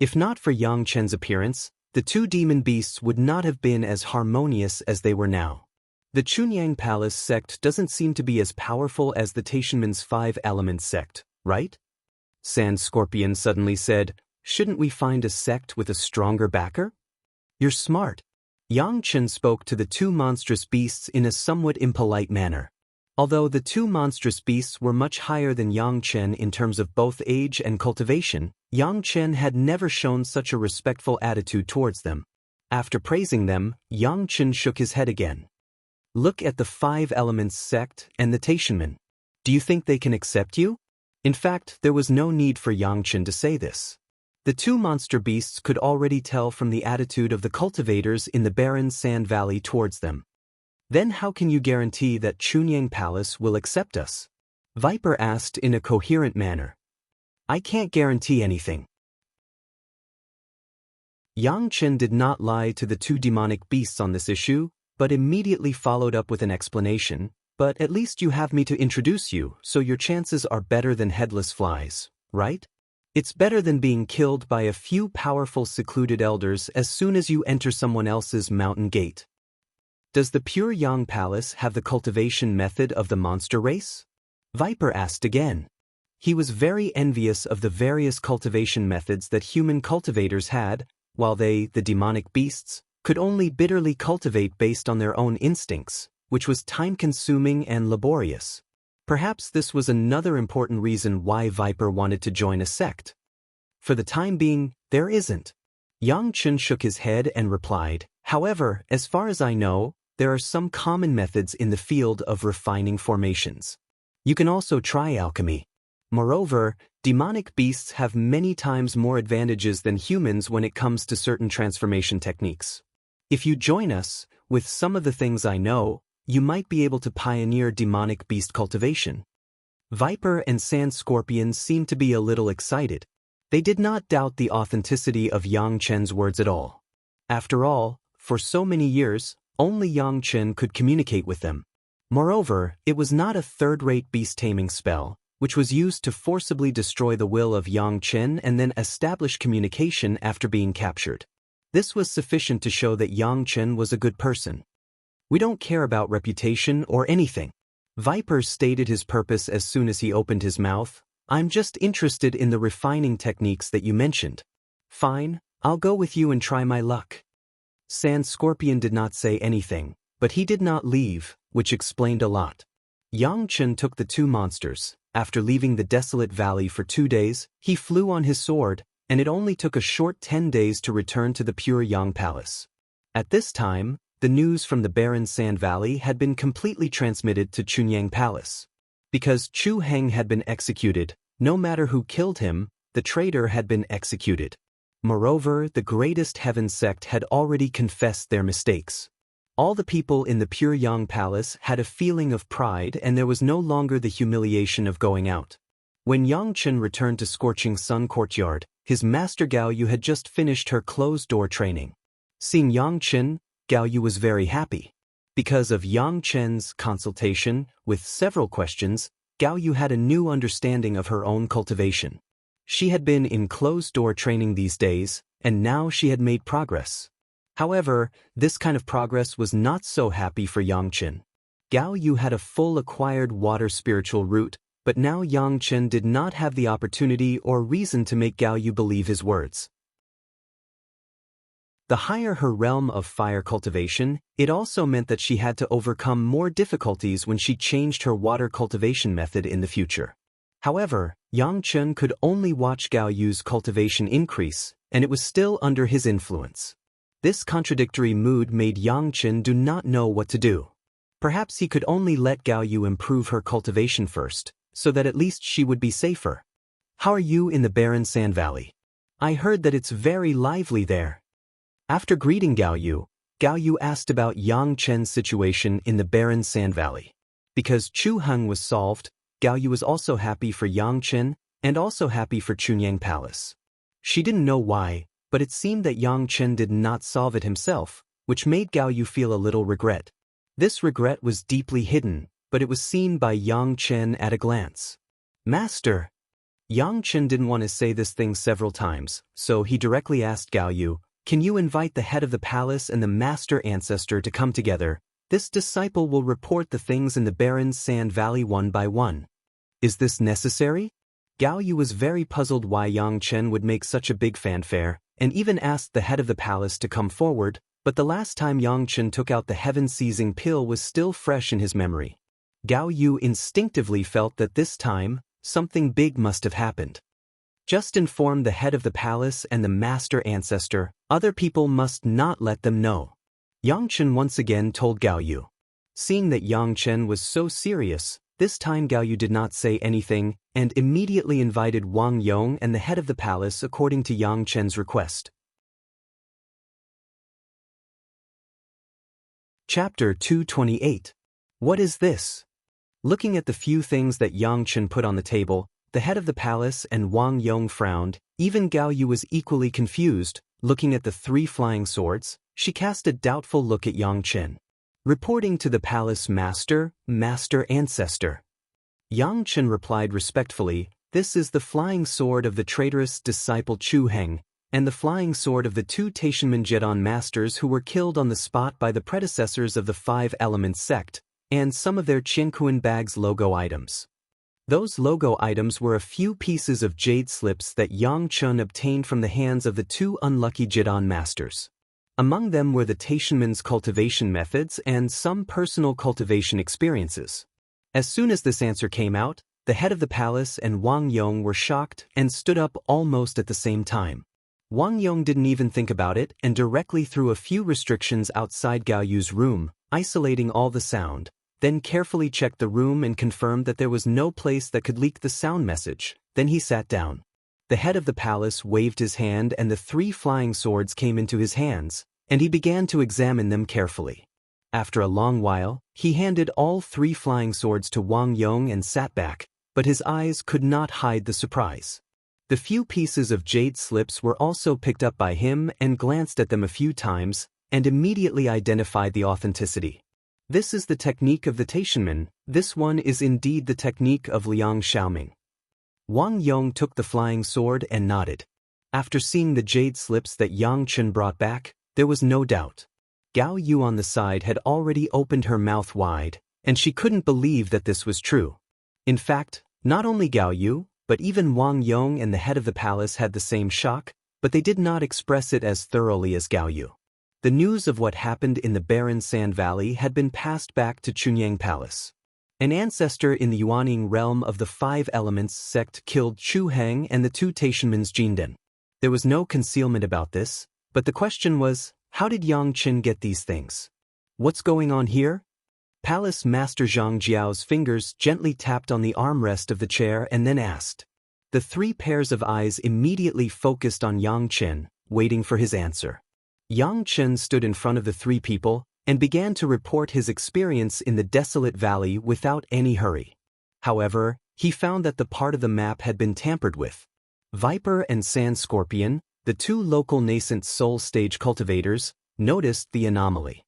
If not for Yang Chen's appearance, the two demon beasts would not have been as harmonious as they were now. The Chunyang Palace sect doesn't seem to be as powerful as the Daoism's Five Elements sect, right? Sand Scorpion suddenly said, "Shouldn't we find a sect with a stronger backer?" "You're smart." Yang Chen spoke to the two monstrous beasts in a somewhat impolite manner. Although the two monstrous beasts were much higher than Yang Chen in terms of both age and cultivation, Yang Chen had never shown such a respectful attitude towards them. After praising them, Yang Chen shook his head again. "Look at the Five Elements sect and the Daoism. Do you think they can accept you?" In fact, there was no need for Yang Chen to say this. The two monster beasts could already tell from the attitude of the cultivators in the barren Sand Valley towards them. "Then how can you guarantee that Chunyang Palace will accept us?" Viper asked in a coherent manner. "I can't guarantee anything." Yang Chen did not lie to the two demonic beasts on this issue, but immediately followed up with an explanation. "But at least you have me to introduce you, so your chances are better than headless flies, right? It's better than being killed by a few powerful secluded elders as soon as you enter someone else's mountain gate." "Does the Pure Yang Palace have the cultivation method of the monster race?" Viper asked again. He was very envious of the various cultivation methods that human cultivators had, while they, the demonic beasts, could only bitterly cultivate based on their own instincts, which was time-consuming and laborious. Perhaps this was another important reason why Viper wanted to join a sect. "For the time being, there isn't." Yang Chen shook his head and replied, "However, as far as I know, there are some common methods in the field of refining formations. You can also try alchemy. Moreover, demonic beasts have many times more advantages than humans when it comes to certain transformation techniques. If you join us, with some of the things I know, you might be able to pioneer demonic beast cultivation." Viper and Sand Scorpion seemed to be a little excited. They did not doubt the authenticity of Yang Chen's words at all. After all, for so many years, only Yang Chen could communicate with them. Moreover, it was not a third-rate beast-taming spell, which was used to forcibly destroy the will of Yang Chen and then establish communication after being captured. This was sufficient to show that Yang Chen was a good person. "We don't care about reputation or anything." Viper stated his purpose as soon as he opened his mouth. "I'm just interested in the refining techniques that you mentioned." "Fine, I'll go with you and try my luck." Sand Scorpion did not say anything, but he did not leave, which explained a lot. Yang Chen took the two monsters. After leaving the desolate valley for 2 days, he flew on his sword, and it only took a short 10 days to return to the Pure Yang Palace. At this time, the news from the barren Sand Valley had been completely transmitted to Chunyang Palace. Because Chu Heng had been executed, no matter who killed him, the traitor had been executed. Moreover, the greatest Heaven sect had already confessed their mistakes. All the people in the Pure Yang Palace had a feeling of pride, and there was no longer the humiliation of going out. When Xianxian returned to Scorching Sun Courtyard, his master Gao Yu had just finished her closed-door training. Seeing Xianxian, Gao Yu was very happy. Because of Xianxian's consultation, with several questions, Gao Yu had a new understanding of her own cultivation. She had been in closed-door training these days, and now she had made progress. However, this kind of progress was not so happy for Xianxian. Gao Yu had a full acquired water spiritual root, but now Xianxian did not have the opportunity or reason to make Gao Yu believe his words. The higher her realm of fire cultivation, it also meant that she had to overcome more difficulties when she changed her water cultivation method in the future. However, Xianxian could only watch Gao Yu's cultivation increase, and it was still under his influence. This contradictory mood made Xianxian do not know what to do. Perhaps he could only let Gao Yu improve her cultivation first, so that at least she would be safer. How are you in the barren sand valley? I heard that it's very lively there. After greeting Gao Yu asked about Xianxian's situation in the barren sand valley. Because Chu Heng was solved, Gao Yu was also happy for Xianxian and also happy for Chunyang Palace. She didn't know why, but it seemed that Xianxian did not solve it himself, which made Gao Yu feel a little regret. This regret was deeply hidden, but it was seen by Xianxian at a glance. Master! Xianxian didn't want to say this thing several times, so he directly asked Gao Yu, "Can you invite the head of the palace and the master ancestor to come together? This disciple will report the things in the barren sand valley one by one." Is this necessary? Gao Yu was very puzzled why Xianxian would make such a big fanfare, and even asked the head of the palace to come forward, but the last time Xianxian took out the heaven-seizing pill was still fresh in his memory. Gao Yu instinctively felt that this time, something big must have happened. Just inform the head of the palace and the master ancestor, other people must not let them know. Xianxian once again told Gao Yu. Seeing that Xianxian was so serious, this time Gao Yu did not say anything, and immediately invited Wang Yong and the head of the palace according to Xianxian's request. Chapter 228. What is this? Looking at the few things that Xianxian put on the table, the head of the palace and Wang Yong frowned. Even Gao Yu was equally confused. Looking at the 3 flying swords, she cast a doubtful look at Xianxian. Reporting to the palace master ancestor. Xianxian replied respectfully, "This is the flying sword of the traitorous disciple Chu Heng, and the flying sword of the 2 Taishanmen Jedon masters who were killed on the spot by the predecessors of the 5 Elements sect, and some of their Qiankuan bag's logo items." Those logo items were a few pieces of jade slips that Xianxian obtained from the hands of the 2 unlucky Jedon masters. Among them were the Taishanmen's cultivation methods and some personal cultivation experiences. As soon as this answer came out, the head of the palace and Wang Yong were shocked and stood up almost at the same time. Wang Yong didn't even think about it and directly threw a few restrictions outside Gao Yu's room, isolating all the sound, then carefully checked the room and confirmed that there was no place that could leak the sound message. Then he sat down. The head of the palace waved his hand and the 3 flying swords came into his hands, and he began to examine them carefully. After a long while, he handed all 3 flying swords to Wang Yong and sat back, but his eyes could not hide the surprise. The few pieces of jade slips were also picked up by him and glanced at them a few times, and immediately identified the authenticity. This is the technique of the Taishanmen. This one is indeed the technique of Liang Xiaoming. Wang Yong took the flying sword and nodded. After seeing the jade slips that Xianxian brought back, there was no doubt. Gao Yu on the side had already opened her mouth wide, and she couldn't believe that this was true. In fact, not only Gao Yu, but even Wang Yong and the head of the palace had the same shock, but they did not express it as thoroughly as Gao Yu. The news of what happened in the barren sand valley had been passed back to Chunyang Palace. An ancestor in the Yuaning realm of the 5 Elements sect killed Chu Heng and the 2 Taishanmen's Jinden. There was no concealment about this, but the question was, how did Xianxian get these things? What's going on here? Palace Master Zhang Jiao's fingers gently tapped on the armrest of the chair and then asked. The 3 pairs of eyes immediately focused on Xianxian, waiting for his answer. Xianxian stood in front of the 3 people and began to report his experience in the desolate valley without any hurry. However, he found that the part of the map had been tampered with. Viper and Sand Scorpion, the two local nascent soul stage cultivators, noticed the anomaly.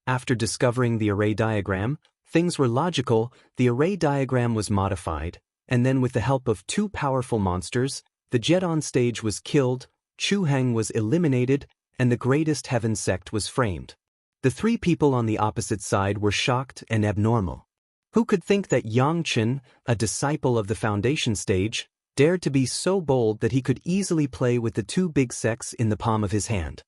After discovering the array diagram, things were logical. The array diagram was modified, and then with the help of two powerful monsters, the Jedon stage was killed, Chu Heng was eliminated, and the greatest heaven sect was framed. The three people on the opposite side were shocked and abnormal. Who could think that Xianxian, a disciple of the foundation stage, dared to be so bold that he could easily play with the two big sects in the palm of his hand?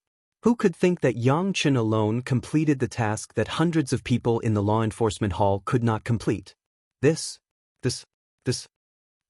Who could think that Xianxian alone completed the task that hundreds of people in the law enforcement hall could not complete? This.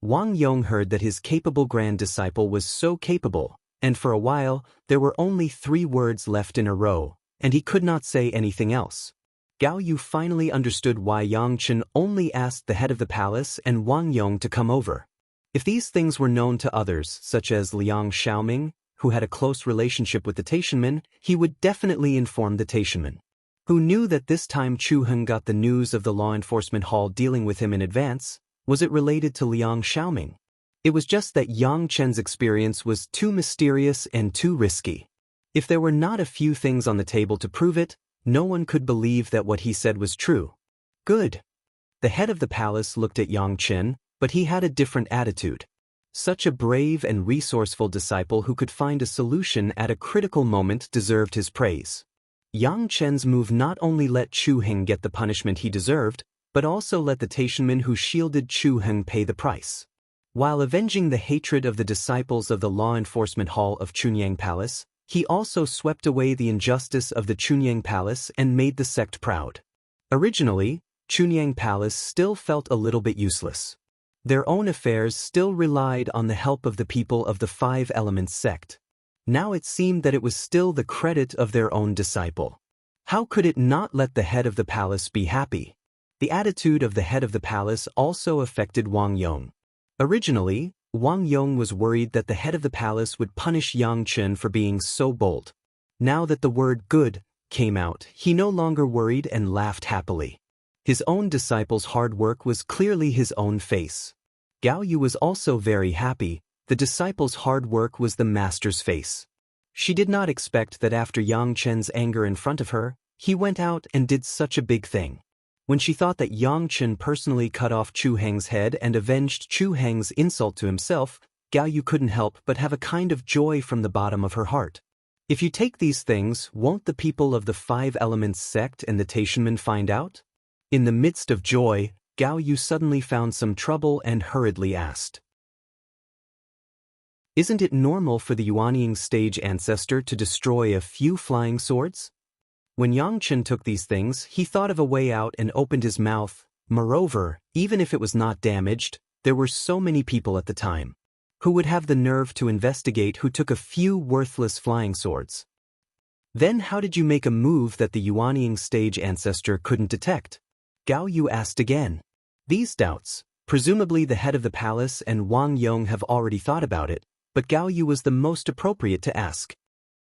Wang Yong heard that his capable grand disciple was so capable, and for a while, there were only 3 words left in a row, and he could not say anything else. Gao Yu finally understood why Xianxian only asked the head of the palace and Wang Yong to come over. If these things were known to others, such as Liang Xiaoming, who had a close relationship with the Taishanmen, he would definitely inform the Taishanmen. Who knew that this time Chu Heng got the news of the law enforcement hall dealing with him in advance? Was it related to Liang Xiaoming? It was just that Yang Chen's experience was too mysterious and too risky. If there were not a few things on the table to prove it, no one could believe that what he said was true. Good. The head of the palace looked at Yang Chen, but he had a different attitude. Such a brave and resourceful disciple who could find a solution at a critical moment deserved his praise. Yang Chen's move not only let Chu Heng get the punishment he deserved, but also let the Taishanmen who shielded Chu Heng pay the price. While avenging the hatred of the disciples of the law enforcement hall of Chunyang Palace, he also swept away the injustice of the Chunyang Palace and made the sect proud. Originally, Chunyang Palace still felt a little bit useless. Their own affairs still relied on the help of the people of the Five Elements sect. Now it seemed that it was still the credit of their own disciple. How could it not let the head of the palace be happy? The attitude of the head of the palace also affected Wang Yong. Originally, Wang Yong was worried that the head of the palace would punish Yang Chen for being so bold. Now that the word good came out, he no longer worried and laughed happily. His own disciple's hard work was clearly his own face. Gao Yu was also very happy. The disciple's hard work was the master's face. She did not expect that after Yang Chen's anger in front of her, he went out and did such a big thing. When she thought that Yang Chen personally cut off Chu Heng's head and avenged Chu Heng's insult to himself, Gao Yu couldn't help but have a kind of joy from the bottom of her heart. If you take these things, won't the people of the Five Elements sect and the Taishanmen find out? In the midst of joy, Gao Yu suddenly found some trouble and hurriedly asked, "Isn't it normal for the Yuanying stage ancestor to destroy a few flying swords?" When Yang Chen took these things, he thought of a way out and opened his mouth. Moreover, even if it was not damaged, there were so many people at the time. Who would have the nerve to investigate who took a few worthless flying swords? Then how did you make a move that the Yuanying stage ancestor couldn't detect? Gao Yu asked again. These doubts, presumably the head of the palace and Wang Yong have already thought about it, but Gao Yu was the most appropriate to ask.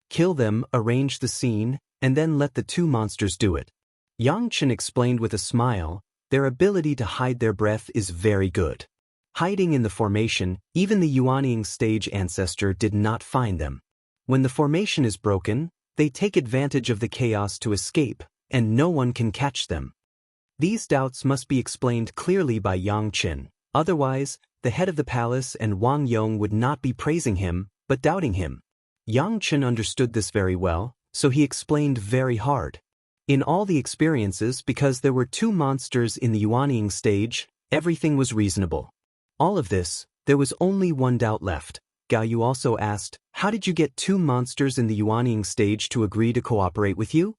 Kill them, arrange the scene, and then let the two monsters do it. Yang Chen explained with a smile, their ability to hide their breath is very good. Hiding in the formation, even the Yuanying stage ancestor did not find them. When the formation is broken, they take advantage of the chaos to escape, and no one can catch them. These doubts must be explained clearly by Yang Chen, otherwise, the head of the palace and Wang Yong would not be praising him, but doubting him. Yang Chen understood this very well, so he explained very hard. In all the experiences, because there were two monsters in the Yuanying stage, everything was reasonable. All of this, there was only one doubt left. Gao Yu also asked, how did you get two monsters in the Yuanying stage to agree to cooperate with you?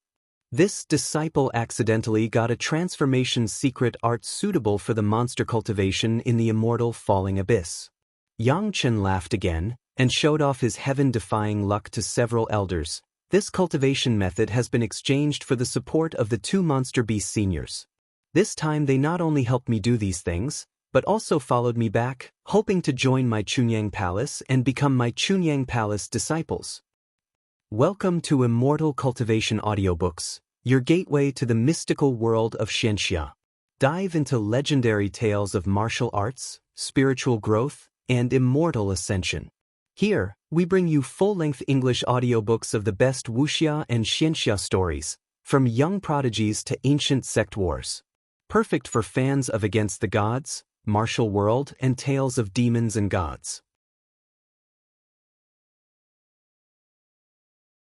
This disciple accidentally got a transformation secret art suitable for the monster cultivation in the immortal falling abyss. Yang Chen laughed again, and showed off his heaven-defying luck to several elders. This cultivation method has been exchanged for the support of the two monster beast seniors. This time they not only helped me do these things, but also followed me back, hoping to join my Chunyang Palace and become my Chunyang Palace disciples. Welcome to Immortal Cultivation Audiobooks, your gateway to the mystical world of Xianxia. dive into legendary tales of martial arts, spiritual growth, and immortal ascension. Here, we bring you full-length English audiobooks of the best Wuxia and Xianxia stories, from young prodigies to ancient sect wars. Perfect for fans of Against the Gods, Martial World, and tales of demons and gods.